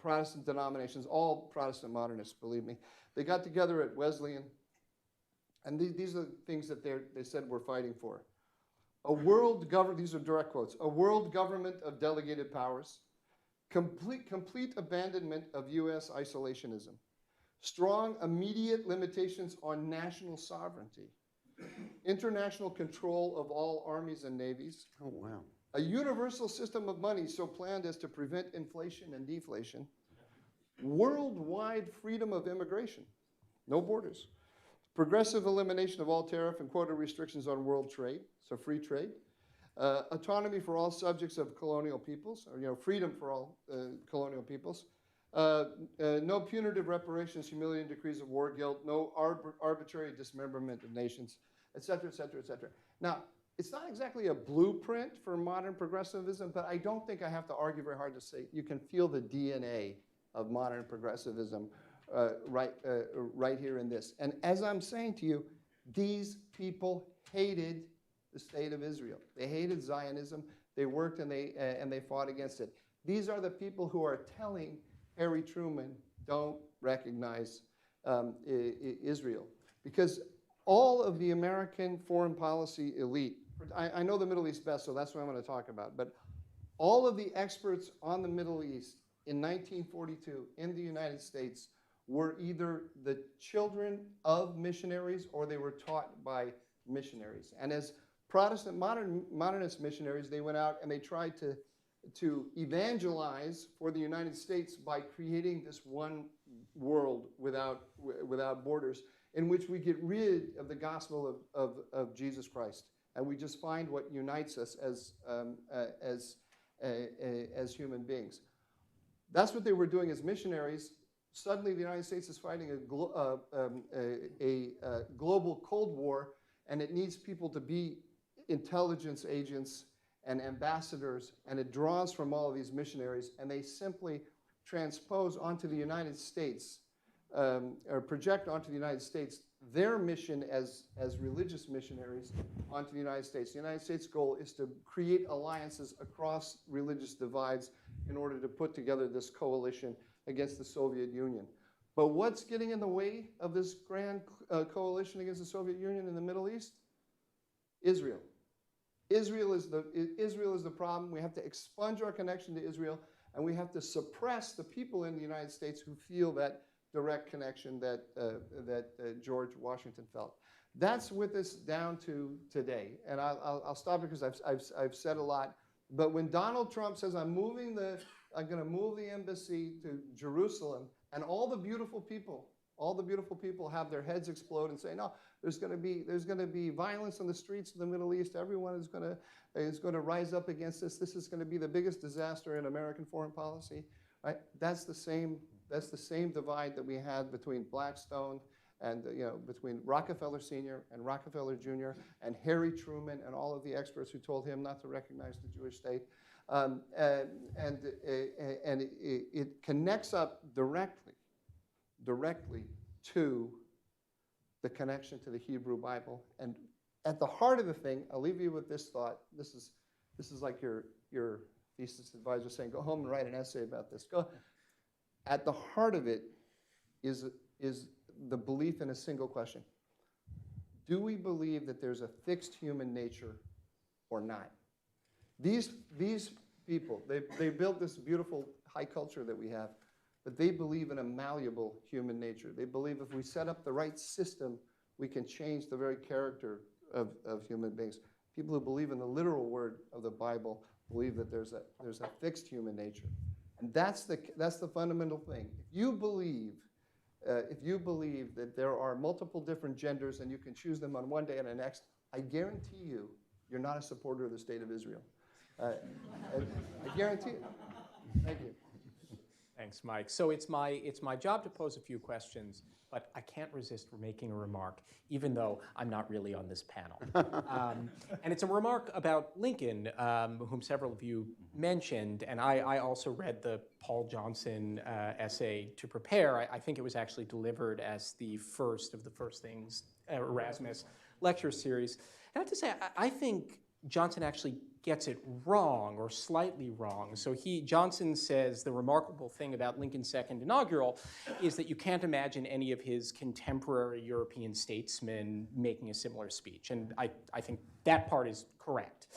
Speaker 6: Protestant denominations, all Protestant modernists, believe me. They got together at Wesleyan, and these are the things that they said we're fighting for. A world government, these are direct quotes, a world government of delegated powers, complete abandonment of U.S. isolationism, strong immediate limitations on national sovereignty, international control of all armies and navies,
Speaker 4: Oh, wow.
Speaker 6: a universal system of money so planned as to prevent inflation and deflation, worldwide freedom of immigration, no borders, Progressive elimination of all tariff and quota restrictions on world trade, so free trade. Autonomy for all subjects of colonial peoples, or freedom for all colonial peoples. No punitive reparations, humiliating decrees of war guilt, no arbitrary dismemberment of nations, et cetera, et cetera, et cetera. Now, it's not exactly a blueprint for modern progressivism, but I don't think I have to argue very hard to say you can feel the DNA of modern progressivism right here in this. And as I'm saying to you, these people hated the state of Israel. They hated Zionism. They worked and they fought against it. These are the people who are telling Harry Truman, don't recognize Israel. Because all of the American foreign policy elite, I know the Middle East best, so that's what I'm going to talk about, but all of the experts on the Middle East in 1942 in the United States were either the children of missionaries or they were taught by missionaries. And as Protestant modernist missionaries, they went out and they tried to evangelize for the United States by creating this one world without borders, in which we get rid of the gospel of Jesus Christ, and we just find what unites us as human beings. That's what they were doing as missionaries. Suddenly, the United States is fighting a global Cold War, and it needs people to be intelligence agents and ambassadors, and it draws from all of these missionaries, and they simply transpose onto the United States, or project onto the United States their mission as religious missionaries onto the United States. The United States' goal is to create alliances across religious divides in order to put together this coalition against the Soviet Union. But what's getting in the way of this grand coalition against the Soviet Union in the Middle East? Israel. Israel is the problem. We have to expunge our connection to Israel, and we have to suppress the people in the United States who feel that direct connection that George Washington felt. That's with us down to today. And I'll stop because I've said a lot. But when Donald Trump says, I'm going to move the embassy to Jerusalem, and all the beautiful people have their heads explode and say, no, there's going to be violence in the streets of the Middle East. Everyone is going to rise up against this. This is going to be the biggest disaster in American foreign policy. Right? That's the same divide that we had between Blackstone and between Rockefeller Sr. and Rockefeller Jr. and Harry Truman and all of the experts who told him not to recognize the Jewish state. And it connects up directly to the connection to the Hebrew Bible. And at the heart of the thing, I'll leave you with this thought. This is like your thesis advisor saying, go home and write an essay about this. At the heart of it is the belief in a single question. Do we believe that there's a fixed human nature or not? These people, they built this beautiful high culture that we have, but they believe in a malleable human nature. They believe if we set up the right system, we can change the very character of human beings. People who believe in the literal word of the Bible believe that there's a fixed human nature. And that's the fundamental thing. If you believe that there are multiple different genders and you can choose them on one day and the next, I guarantee you're not a supporter of the state of Israel. I guarantee it. Thank you.
Speaker 2: Thanks, Mike. So it's my job to pose a few questions, but I can't resist making a remark, even though I'm not really on this panel. And it's a remark about Lincoln, whom several of you mentioned, and I also read the Paul Johnson essay to prepare. I think it was actually delivered as the first of the First Things Erasmus lecture series. And I have to say, I think Johnson actually gets it wrong, or slightly wrong. So Johnson says the remarkable thing about Lincoln's second inaugural is that you can't imagine any of his contemporary European statesmen making a similar speech. And I think that part is correct.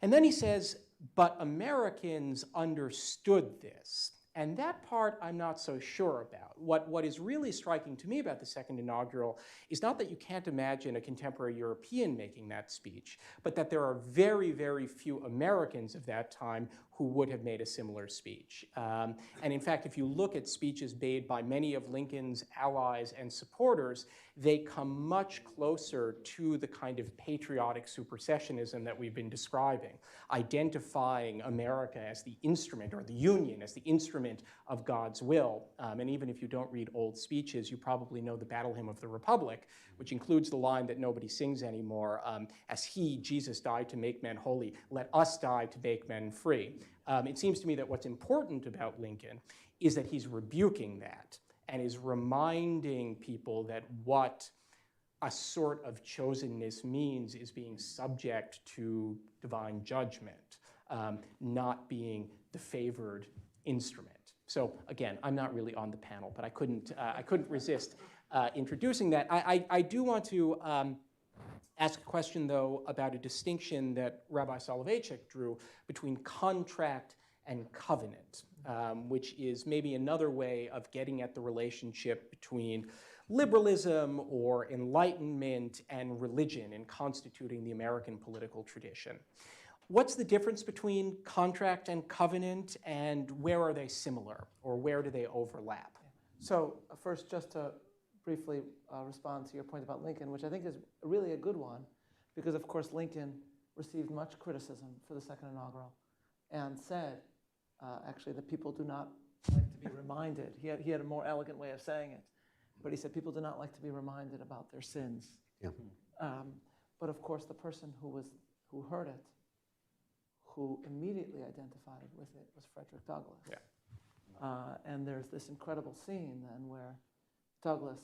Speaker 2: And then he says, but Americans understood this. And that part I'm not so sure about. what is really striking to me about the second inaugural is not that you can't imagine a contemporary European making that speech, but that there are very, very few Americans of that time who would have made a similar speech. And in fact, if you look at speeches made by many of Lincoln's allies and supporters, they come much closer to the kind of patriotic supersessionism that we've been describing, identifying America as the instrument, or the Union as the instrument of God's will. And even if you don't read old speeches, you probably know the Battle Hymn of the Republic, which includes the line that nobody sings anymore, as he, Jesus, died to make men holy, let us die to make men free. It seems to me that what's important about Lincoln is that he's rebuking that and is reminding people that what a sort of chosenness means is being subject to divine judgment, not being the favored instrument. So again, I'm not really on the panel, but I couldn't resist introducing that. I do want to ask a question, though, about a distinction that Rabbi Soloveichik drew between contract and covenant, which is maybe another way of getting at the relationship between liberalism or enlightenment and religion in constituting the American political tradition. What's the difference between contract and covenant, and where are they similar, or where do they overlap?
Speaker 3: So first, just to briefly respond to your point about Lincoln, which I think is really a good one, because of course Lincoln received much criticism for the second inaugural and said, actually, that people do not like to be reminded. He had a more elegant way of saying it, but he said people do not like to be reminded about their sins.
Speaker 4: Yeah.
Speaker 3: But of course, the person who heard it, who immediately identified with it, was Frederick Douglass.
Speaker 2: Yeah.
Speaker 3: And there's this incredible scene then where Douglass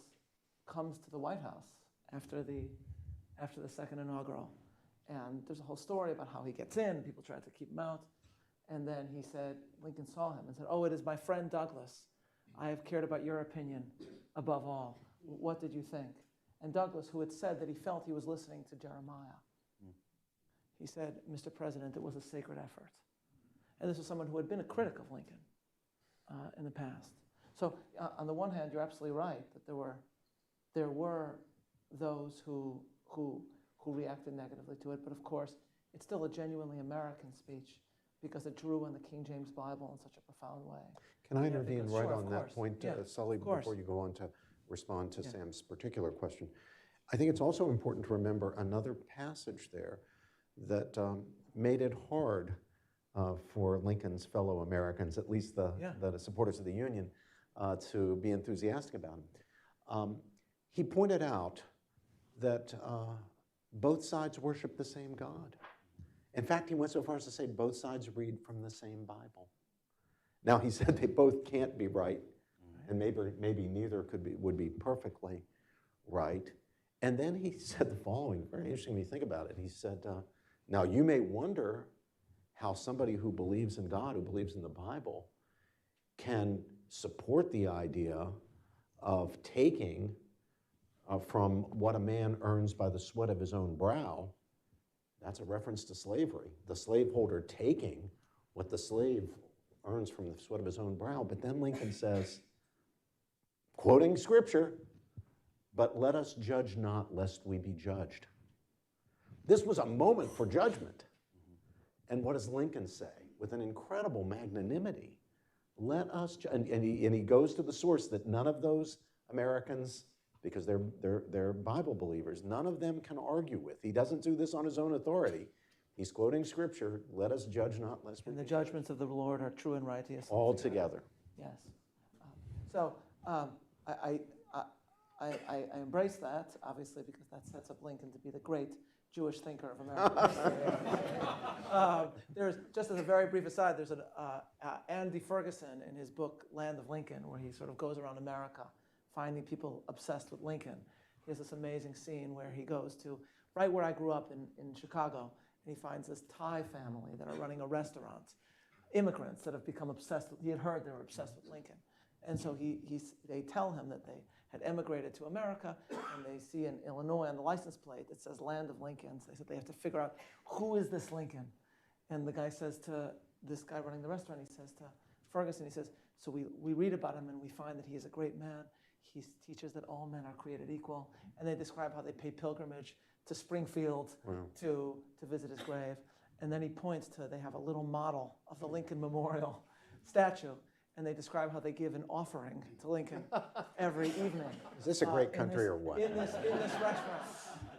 Speaker 3: comes to the White House after the second inaugural, and there's a whole story about how he gets in. People tried to keep him out, and then he said, Lincoln saw him and said, "Oh, it is my friend Douglass. I have cared about your opinion above all. What did you think?" And Douglass, who had said that he felt he was listening to Jeremiah, he said, "Mr. President, it was a sacred effort." And this was someone who had been a critic of Lincoln in the past. So on the one hand, you're absolutely right that there were those who reacted negatively to it, but of course, it's still a genuinely American speech because it drew on the King James Bible in such a profound way.
Speaker 4: Can I intervene
Speaker 3: because-
Speaker 4: right
Speaker 3: sure,
Speaker 4: on
Speaker 3: of
Speaker 4: that
Speaker 3: course.
Speaker 4: point,
Speaker 3: Yeah,
Speaker 4: Sully,
Speaker 3: of course.
Speaker 4: before you go on to respond to
Speaker 3: Yeah.
Speaker 4: Sam's particular question? I think it's also important to remember another passage there that made it hard for Lincoln's fellow Americans, at least the supporters of the Union, to be enthusiastic about him. He pointed out that both sides worship the same God. In fact, he went so far as to say both sides read from the same Bible. Now, he said they both can't be right, and maybe neither would be perfectly right. And then he said the following, very interesting when you think about it. He said, now you may wonder how somebody who believes in God, who believes in the Bible, can support the idea of taking from what a man earns by the sweat of his own brow. That's a reference to slavery. The slaveholder taking what the slave earns from the sweat of his own brow. But then Lincoln says, quoting scripture, "But let us judge not, lest we be judged." This was a moment for judgment. And what does Lincoln say? With an incredible magnanimity, let us, and he goes to the source that none of those Americans, because they're Bible believers, none of them can argue with. He doesn't do this on his own authority. He's quoting scripture, let us judge not, lest we
Speaker 3: And the
Speaker 4: be
Speaker 3: judgments of the Lord are true and righteous.
Speaker 4: all together.
Speaker 3: Yes. So I embrace that, obviously, because that sets up Lincoln to be the great Jewish thinker of America. There's, just as a very brief aside, there's an Andy Ferguson in his book, Land of Lincoln, where he sort of goes around America finding people obsessed with Lincoln. He has this amazing scene where he goes to right where I grew up in Chicago, and he finds this Thai family that are running a restaurant, immigrants that have become obsessed with, he had heard they were obsessed with Lincoln. And so they tell him that they had emigrated to America, and they see in Illinois on the license plate that says Land of Lincoln. So they said they have to figure out, who is this Lincoln? And the guy says to this guy running the restaurant, he says to Ferguson, he says, So we read about him and we find that he is a great man. He teaches that all men are created equal. And they describe how they pay pilgrimage to Springfield to visit his grave. And then he points to, they have a little model of the Lincoln Memorial statue. And they describe how they give an offering to Lincoln every evening.
Speaker 4: Is this a great country or what?
Speaker 3: In this restaurant.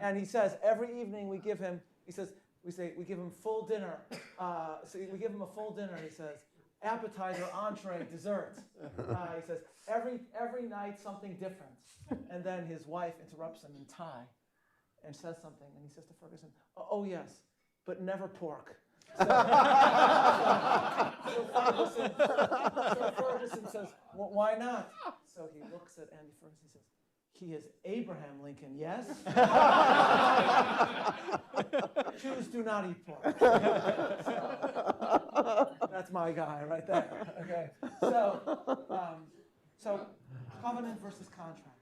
Speaker 3: And he says, every evening we give him, he says, we give him full dinner. So we give him a full dinner, and he says, appetizer, entree, dessert. He says, every night something different. And then his wife interrupts him in Thai and says something, and he says to Ferguson, oh yes, but never pork. So Ferguson says, well, why not? So he looks at Andy Ferguson and says, he is Abraham Lincoln, yes? Jews do not eat pork. That's my guy right there. Okay. So covenant versus contract.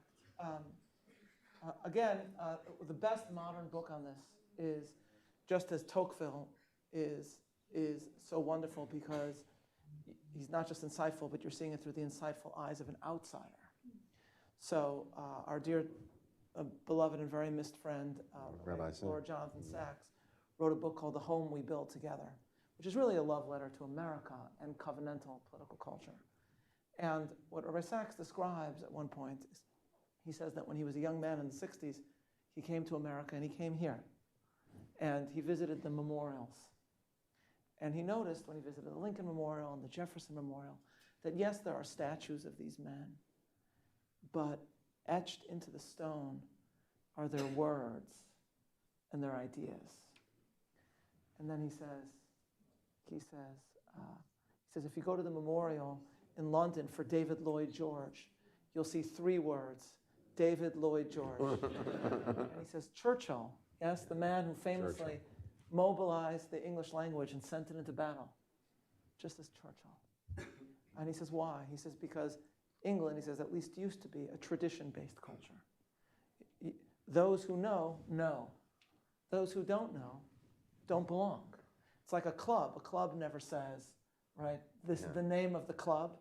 Speaker 3: Again, the best modern book on this is just as Tocqueville is so wonderful because he's not just insightful, but you're seeing it through the insightful eyes of an outsider. So our dear, beloved and very missed friend, Lord Jonathan Sacks, wrote a book called The Home We Build Together, which is really a love letter to America and covenantal political culture. And what Rabbi Sacks describes at one point is, he says that when he was a young man in the 60s, he came to America and he came here. And he visited the memorials. And he noticed when he visited the Lincoln Memorial and the Jefferson Memorial that yes, there are statues of these men, but etched into the stone are their words and their ideas. And then he says, if you go to the memorial in London for David Lloyd George, you'll see 3 words, David Lloyd George. And he says, Churchill, yes, the man who famously mobilized the English language and sent it into battle, just as Churchill. And he says, why? He says, because England, he says, at least used to be a tradition-based culture. Those who know, know. Those who don't know, don't belong. It's like a club. A club never says, right, this is the name of the club,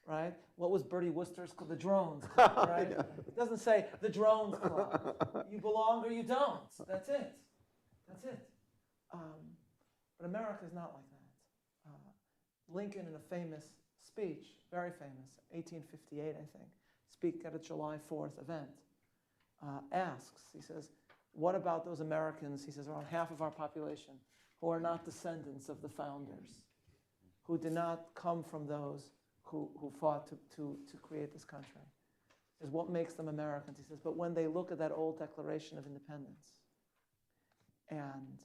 Speaker 3: right? What was Bertie Wooster's club? The Drones Club, right? It doesn't say the Drones Club. You belong or you don't. That's it. That's it. But America is not like that. Lincoln, in a famous speech, very famous, 1858, I think, speak at a July 4th event, asks, he says, what about those Americans, he says, around half of our population, who are not descendants of the founders, who did not come from those who fought to create this country? He says, what makes them Americans? He says, but when they look at that old Declaration of Independence and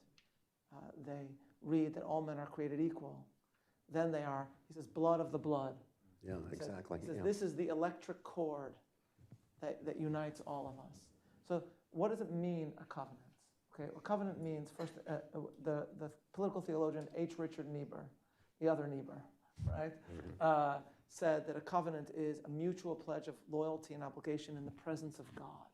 Speaker 3: they read that all men are created equal, then they are, he says, blood of the blood.
Speaker 4: Yeah, exactly.
Speaker 3: He says, this is the electric cord that unites all of us. So what does it mean, a covenant? Okay, a covenant means, first, the political theologian H. Richard Niebuhr, the other Niebuhr, right, said that a covenant is a mutual pledge of loyalty and obligation in the presence of God.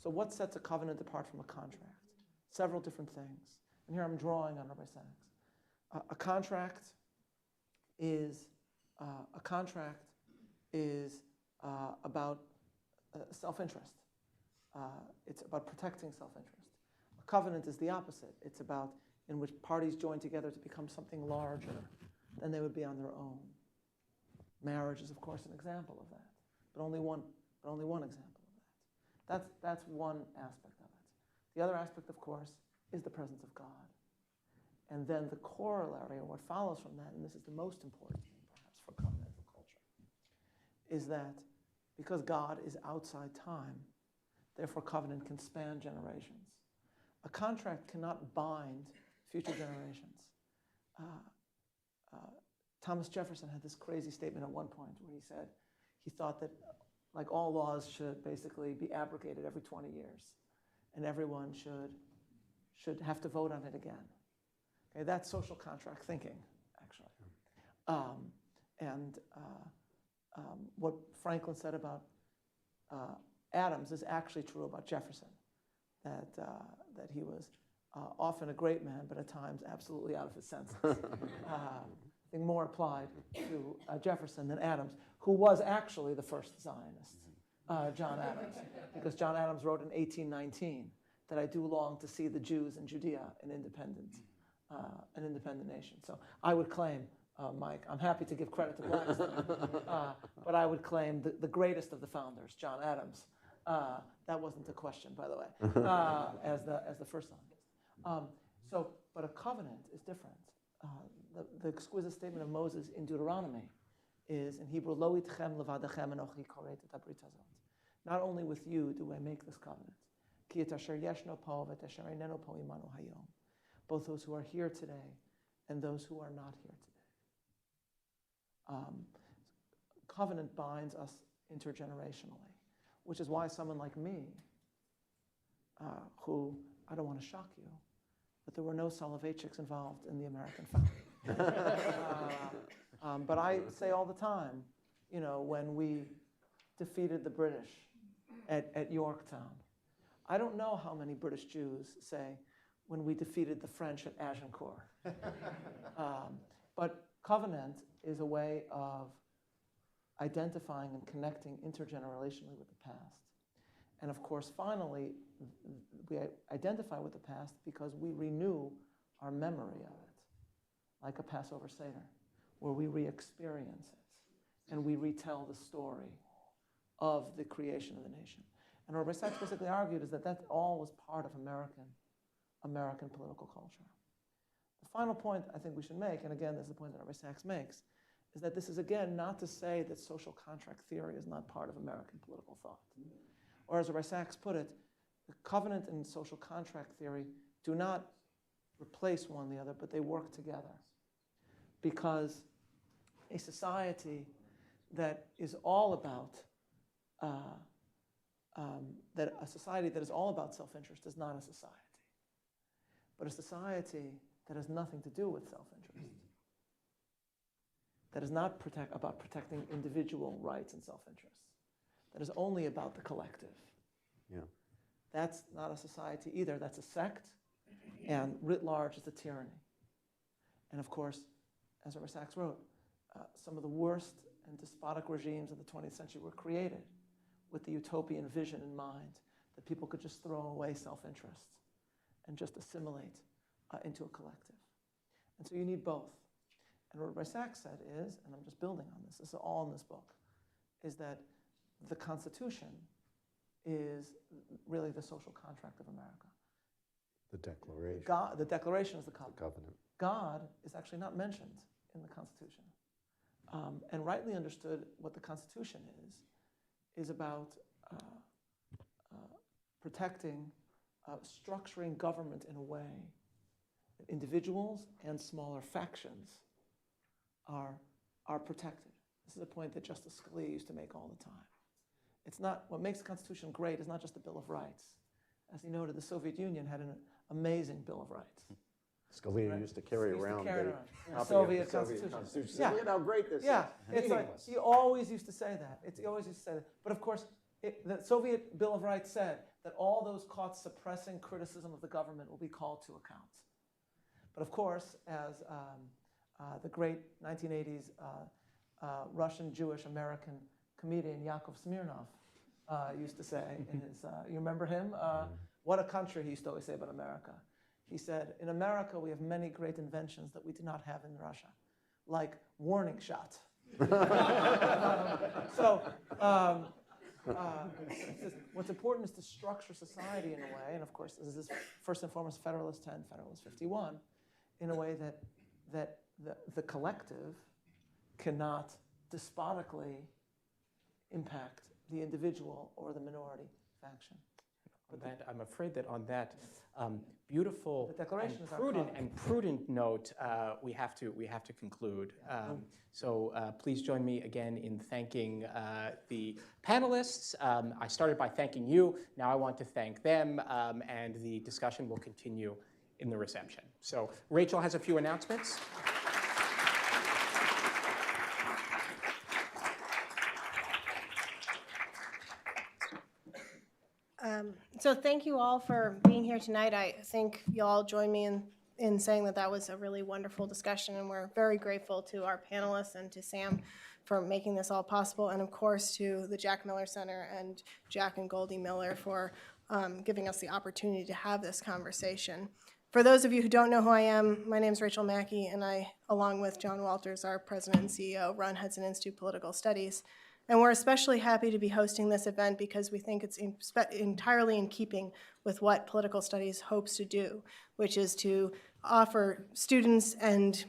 Speaker 3: So what sets a covenant apart from a contract? Several different things. And here I'm drawing on Rabbi Sacks. A contract is about self-interest. It's about protecting self-interest. A covenant is the opposite. It's about in which parties join together to become something larger than they would be on their own. Marriage is, of course, an example of that, but only one example of that. That's one aspect of it. The other aspect, of course, is the presence of God. And then the corollary, or what follows from that, and this is the most important thing, perhaps, for covenantal culture, is that because God is outside time, therefore covenant can span generations. A contract cannot bind future generations. Thomas Jefferson had this crazy statement at one point where he said he thought that like all laws should basically be abrogated every 20 years, and everyone should have to vote on it again. Okay, that's social contract thinking, actually. What Franklin said about Adams is actually true about Jefferson, that he was often a great man, but at times absolutely out of his senses. think more applied to Jefferson than Adams, who was actually the first Zionist, John Adams, because John Adams wrote in 1819 that I do long to see the Jews in Judea an independent nation. So I would claim, Mike, I'm happy to give credit to Blackstone, but I would claim the greatest of the founders, John Adams. That wasn't a question, by the way, as the first Zionist. But a covenant is different. The exquisite statement of Moses in Deuteronomy is in Hebrew, Lo itchem levadachem anochi koret et habrit hazot. Not only with you do I make this covenant, ki et asher yeshno po v'et asher eineno po imanu hayom. Both those who are here today and those who are not here today. Covenant binds us intergenerationally, which is why someone like me, who, I don't want to shock you, but there were no Soloveichiks involved in the American founding. But I say all the time, when we defeated the British at Yorktown, I don't know how many British Jews say when we defeated the French at Agincourt. But covenant is a way of identifying and connecting intergenerationally with the past. And of course, finally, we identify with the past because we renew our memory of it, like a Passover Seder, where we re-experience it and we retell the story of the creation of the nation. And what Rabbi Sachs basically argued is that all was part of American political culture. The final point I think we should make, and again, this is the point that Rabbi Sachs makes, is that this is, again, not to say that social contract theory is not part of American political thought. Or as Rabbi Sachs put it, the covenant and social contract theory do not replace one another, but they work together. Because a society that is all about self-interest is not a society. But a society that has nothing to do with self-interest, that is not about protecting individual rights and self-interest, that is only about the collective.
Speaker 4: Yeah.
Speaker 3: That's not a society either. That's a sect, and writ large is a tyranny. And of course, as Rabbi Sachs wrote, some of the worst and despotic regimes of the 20th century were created with the utopian vision in mind that people could just throw away self-interest and just assimilate into a collective. And so you need both. And what Rabbi Sachs said is, and I'm just building on this is all in this book, is that the Constitution is really the social contract of America.
Speaker 4: The Declaration.
Speaker 3: The Declaration is the covenant.
Speaker 4: The covenant.
Speaker 3: God is actually not mentioned in the Constitution. And rightly understood, what the Constitution is about protecting, structuring government in a way that individuals and smaller factions are protected. This is a point that Justice Scalia used to make all the time. It's not, what makes the Constitution great is not just the Bill of Rights. As he noted, the Soviet Union had an amazing Bill of Rights.
Speaker 4: Scalia used to carry around
Speaker 3: the
Speaker 4: copy
Speaker 3: Soviet
Speaker 4: of the Soviet
Speaker 3: Constitution.
Speaker 4: Constitution. Look at how great this
Speaker 3: Yeah,
Speaker 4: is.
Speaker 3: it's like, he always used to say that. He always used to say that. But of course, the Soviet Bill of Rights said that all those caught suppressing criticism of the government will be called to account. But of course, as the great 1980s Russian Jewish American comedian Yakov Smirnov used to say in his, you remember him? What a country, he used to always say about America. He said, in America, we have many great inventions that we do not have in Russia, like warning shot. What's important is to structure society in a way, and of course, this is first and foremost Federalist 10, Federalist 51, in a way that the collective cannot despotically impact the individual or the minority faction.
Speaker 2: I'm afraid that on that beautiful
Speaker 3: The Declaration is our
Speaker 2: and prudent note, we have to conclude. So please join me again in thanking the panelists. I started by thanking you. Now I want to thank them, and the discussion will continue in the reception. So Rachel has a few announcements.
Speaker 7: So thank you all for being here tonight. I think you all join me in saying that that was a really wonderful discussion, and we're very grateful to our panelists and to Sam for making this all possible, and of course to the Jack Miller Center and Jack and Goldie Miller for giving us the opportunity to have this conversation. For those of you who don't know who I am, my name is Rachel Mackey, and I, along with John Walters, our president and CEO, run Hudson Institute Political Studies. And we're especially happy to be hosting this event because we think it's entirely in keeping with what political studies hopes to do, which is to offer students and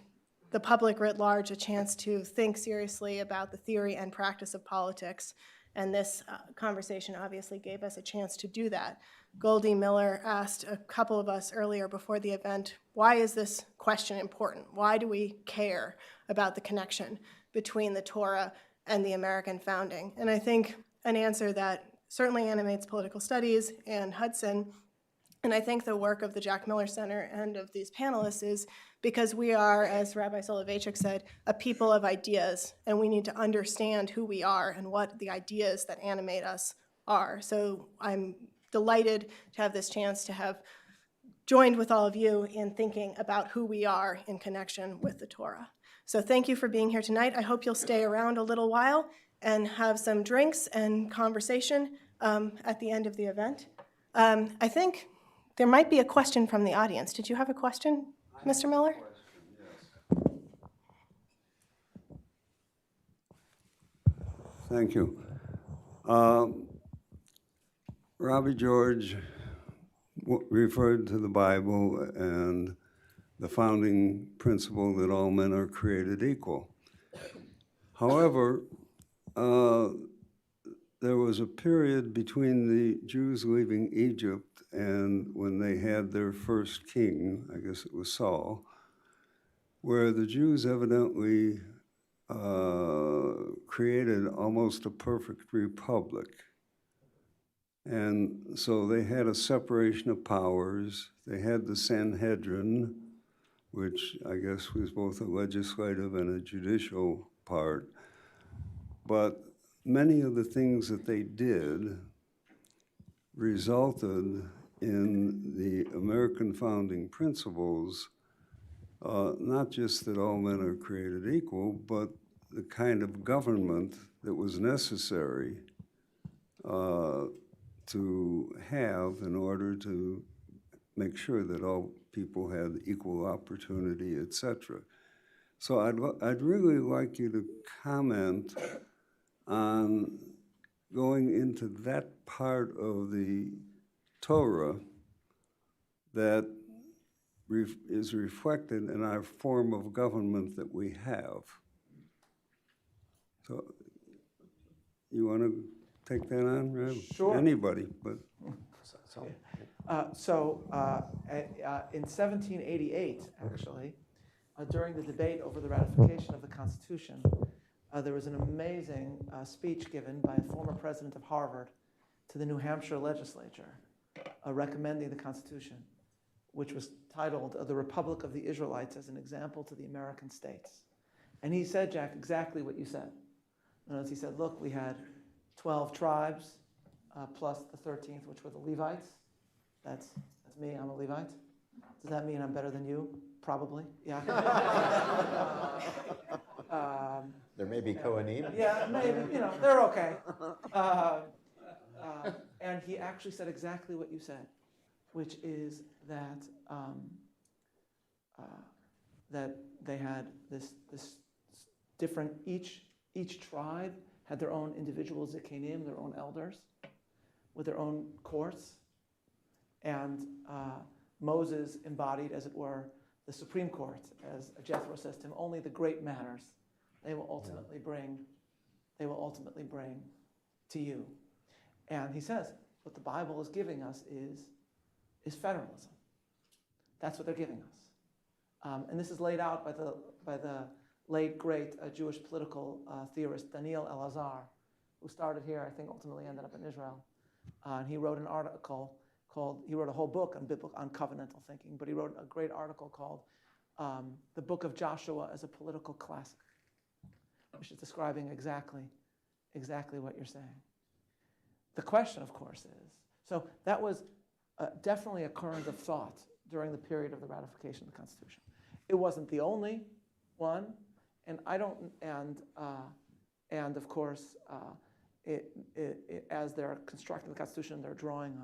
Speaker 7: the public writ large a chance to think seriously about the theory and practice of politics. And this conversation obviously gave us a chance to do that. Goldie Miller asked a couple of us earlier before the event, why is this question important? Why do we care about the connection between the Torah and the American founding? And I think an answer that certainly animates political studies and Hudson, and I think the work of the Jack Miller Center and of these panelists is because we are, as Rabbi Soloveichik said, a people of ideas, and we need to understand who we are and what the ideas that animate us are. So I'm delighted to have this chance to have joined with all of you in thinking about who we are in connection with the Torah. So thank you for being here tonight. I hope you'll stay around a little while and have some drinks and conversation at the end of the event. I think there might be a question from the audience. Did you have a question, Mr. Miller?
Speaker 8: Thank you. Robbie George referred to the Bible and the founding principle that all men are created equal. However, there was a period between the Jews leaving Egypt and when they had their first king, I guess it was Saul, where the Jews evidently created almost a perfect republic. And so they had a separation of powers. They had the Sanhedrin, which I guess was both a legislative and a judicial part. But many of the things that they did resulted in the American founding principles, not just that all men are created equal, but the kind of government that was necessary to have in order to make sure that all people had equal opportunity, etc. So I'd really like you to comment on going into that part of the Torah that is reflected in our form of government that we have. So you want to take that on, Reb?
Speaker 3: Sure.
Speaker 8: Anybody, but.
Speaker 3: In 1788, actually, during the debate over the ratification of the Constitution, there was an amazing speech given by a former president of Harvard to the New Hampshire legislature recommending the Constitution, which was titled The Republic of the Israelites as an Example to the American States. And he said, Jack, exactly what you said. In other words, he said, look, we had 12 tribes plus the 13th, which were the Levites. That's me, I'm a Levite. Does that mean I'm better than you? Probably, yeah.
Speaker 4: There may be Kohanim.
Speaker 3: Yeah, maybe, they're okay. And he actually said exactly what you said, which is that that they had this different, each tribe had their own individual zikanim, their own elders, with their own courts, and Moses embodied, as it were, the Supreme Court, as Jethro says to him, only the great matters they will ultimately bring to you. And he says, what the Bible is giving us is federalism. That's what they're giving us. And this is laid out by the late, great Jewish political theorist Daniel Elazar, who started here, I think ultimately ended up in Israel. And he wrote an article he wrote a whole book on covenantal thinking, but he wrote a great article called The Book of Joshua as a Political Classic, which is describing exactly what you're saying. The question, of course, is, so that was definitely a current of thought during the period of the ratification of the Constitution. It wasn't the only one, and I don't, and of course, as they're constructing the Constitution, they're drawing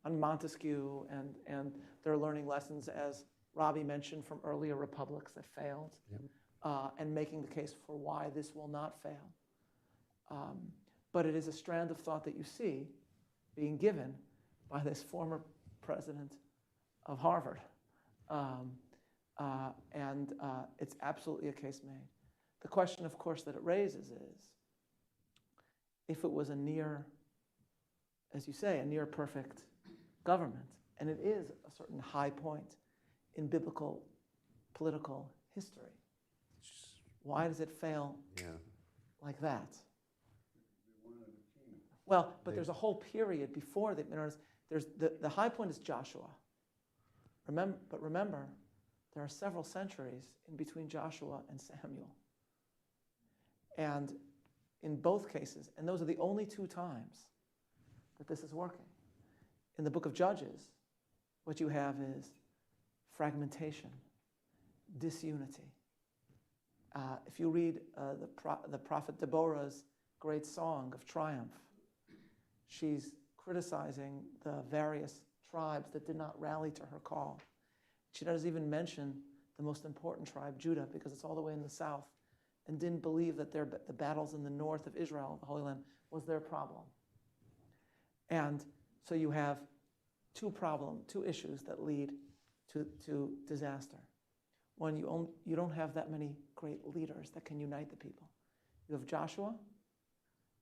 Speaker 3: on Montesquieu, and they're learning lessons, as Robbie mentioned, from earlier republics that failed, and making the case for why this will not fail. But it is a strand of thought that you see being given by this former president of Harvard. And it's absolutely a case made. The question, of course, that it raises is, if it was a near, as you say, a near perfect government, and it is a certain high point in biblical political history, why does it fail like that? Well, but there's a whole period before that. There's the high point is Joshua. But remember, there are several centuries in between Joshua and Samuel. And in both cases, and those are the only two times that this is working. In the book of Judges, what you have is fragmentation, disunity. If you read the prophet Deborah's great song of triumph, she's criticizing the various tribes that did not rally to her call. She doesn't even mention the most important tribe, Judah, because it's all the way in the south, and didn't believe that the battles in the north of Israel, the Holy Land, was their problem. And so you have two issues that lead to disaster. One, you don't have that many great leaders that can unite the people. You have Joshua,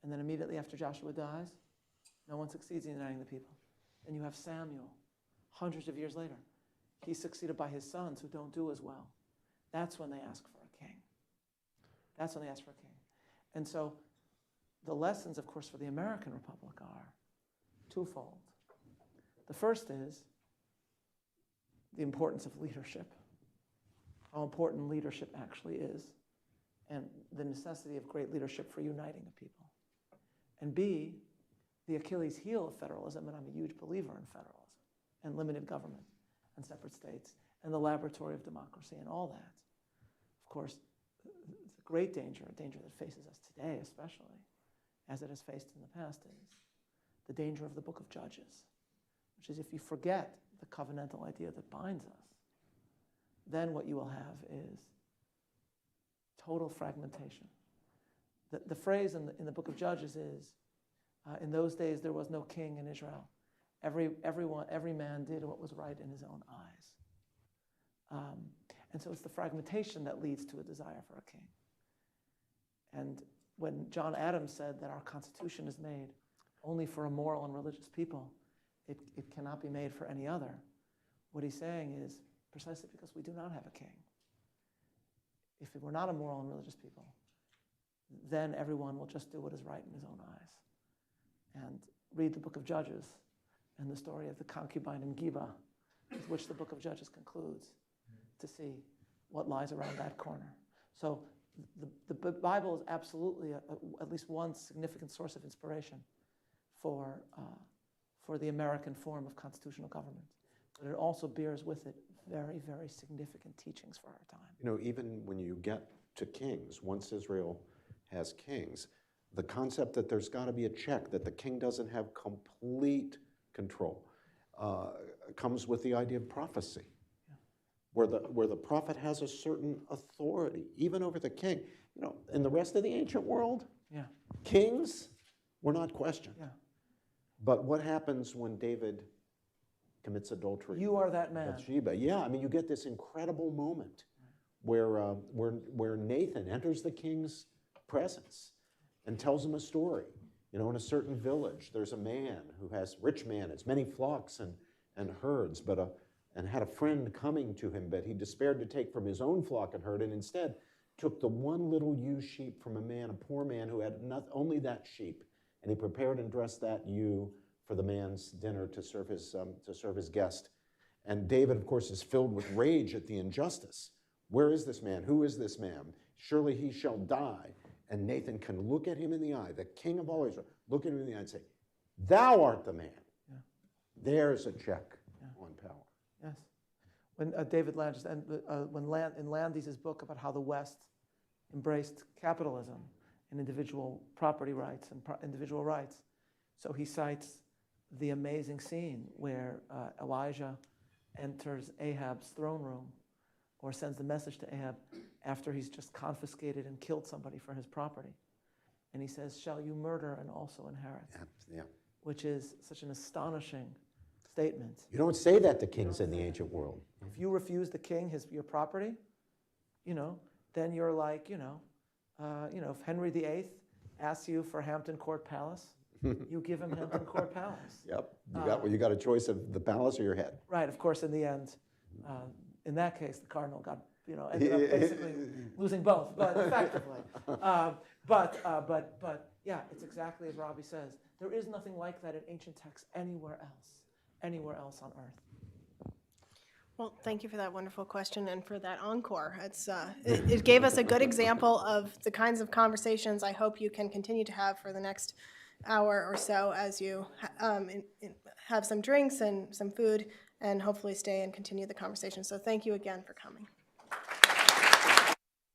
Speaker 3: and then immediately after Joshua dies, no one succeeds in uniting the people. And you have Samuel, hundreds of years later. He's succeeded by his sons who don't do as well. That's when they ask for a king. That's when they ask for a king. And so the lessons, of course, for the American Republic are twofold. The first is the importance of leadership, how important leadership actually is, and the necessity of great leadership for uniting a people. And B, the Achilles heel of federalism, and I'm a huge believer in federalism, and limited government, and separate states, and the laboratory of democracy, and all that. Of course, it's a great danger, a danger that faces us today especially, as it has faced in the past, is the danger of the book of Judges, which is if you forget the covenantal idea that binds us, then what you will have is total fragmentation. The phrase in the book of Judges is, in those days there was no king in Israel. Every man did what was right in his own eyes. And so it's the fragmentation that leads to a desire for a king. And when John Adams said that our Constitution is made only for a moral and religious people, it cannot be made for any other, what he's saying is precisely because we do not have a king. If it were not a moral and religious people, then everyone will just do what is right in his own eyes. And read the book of Judges and the story of the concubine in Geba, with which the book of Judges concludes, to see what lies around that corner. So the Bible is absolutely at least one significant source of inspiration for the American form of constitutional government. But it also bears with it very, very significant teachings for our time.
Speaker 4: You know, even when you get to kings, once Israel has kings, the concept that there's got to be a check, that the king doesn't have complete control, comes with the idea of prophecy, where the prophet has a certain authority, even over the king. You know, in the rest of the ancient world, kings were not questioned. But what happens when David commits adultery?
Speaker 3: You are that man.
Speaker 4: Bathsheba. Yeah, I mean, you get this incredible moment where Nathan enters the king's presence and tells him a story. You know, in a certain village, there's a man who has, rich man, has many flocks and herds, and had a friend coming to him, but he despaired to take from his own flock and herd, and instead took the one little ewe sheep from a man, a poor man who had only that sheep, and he prepared and dressed that ewe for the man's dinner to serve his guest. And David, of course, is filled with rage at the injustice. Where is this man? Who is this man? Surely he shall die. And Nathan can look at him in the eye, the king of all Israel, look at him in the eye and say, thou art the man. There's a check on power.
Speaker 3: Yes. when David Landis, and when in Landis' book about how the West embraced capitalism and individual property rights and individual rights. So he cites the amazing scene where Elijah enters Ahab's throne room or sends a message to Ahab after he's just confiscated and killed somebody for his property. And he says, "Shall you murder and also inherit?"
Speaker 4: Yeah.
Speaker 3: Which is such an astonishing statement.
Speaker 4: You don't say that to kings in the ancient world.
Speaker 3: If you refuse the king your property, then you're like, if Henry VIII asks you for Hampton Court Palace, you give him Hampton Court Palace.
Speaker 4: Yep. You got a choice of the palace or your head.
Speaker 3: Right. Of course, in the end, in that case, the cardinal got, ended up basically losing both, but effectively. But yeah, it's exactly as Robbie says. There is nothing like that in ancient texts anywhere else on earth.
Speaker 7: Well, thank you for that wonderful question and for that encore. It gave us a good example of the kinds of conversations I hope you can continue to have for the next hour or so as you have some drinks and some food and hopefully stay and continue the conversation. So thank you again for coming.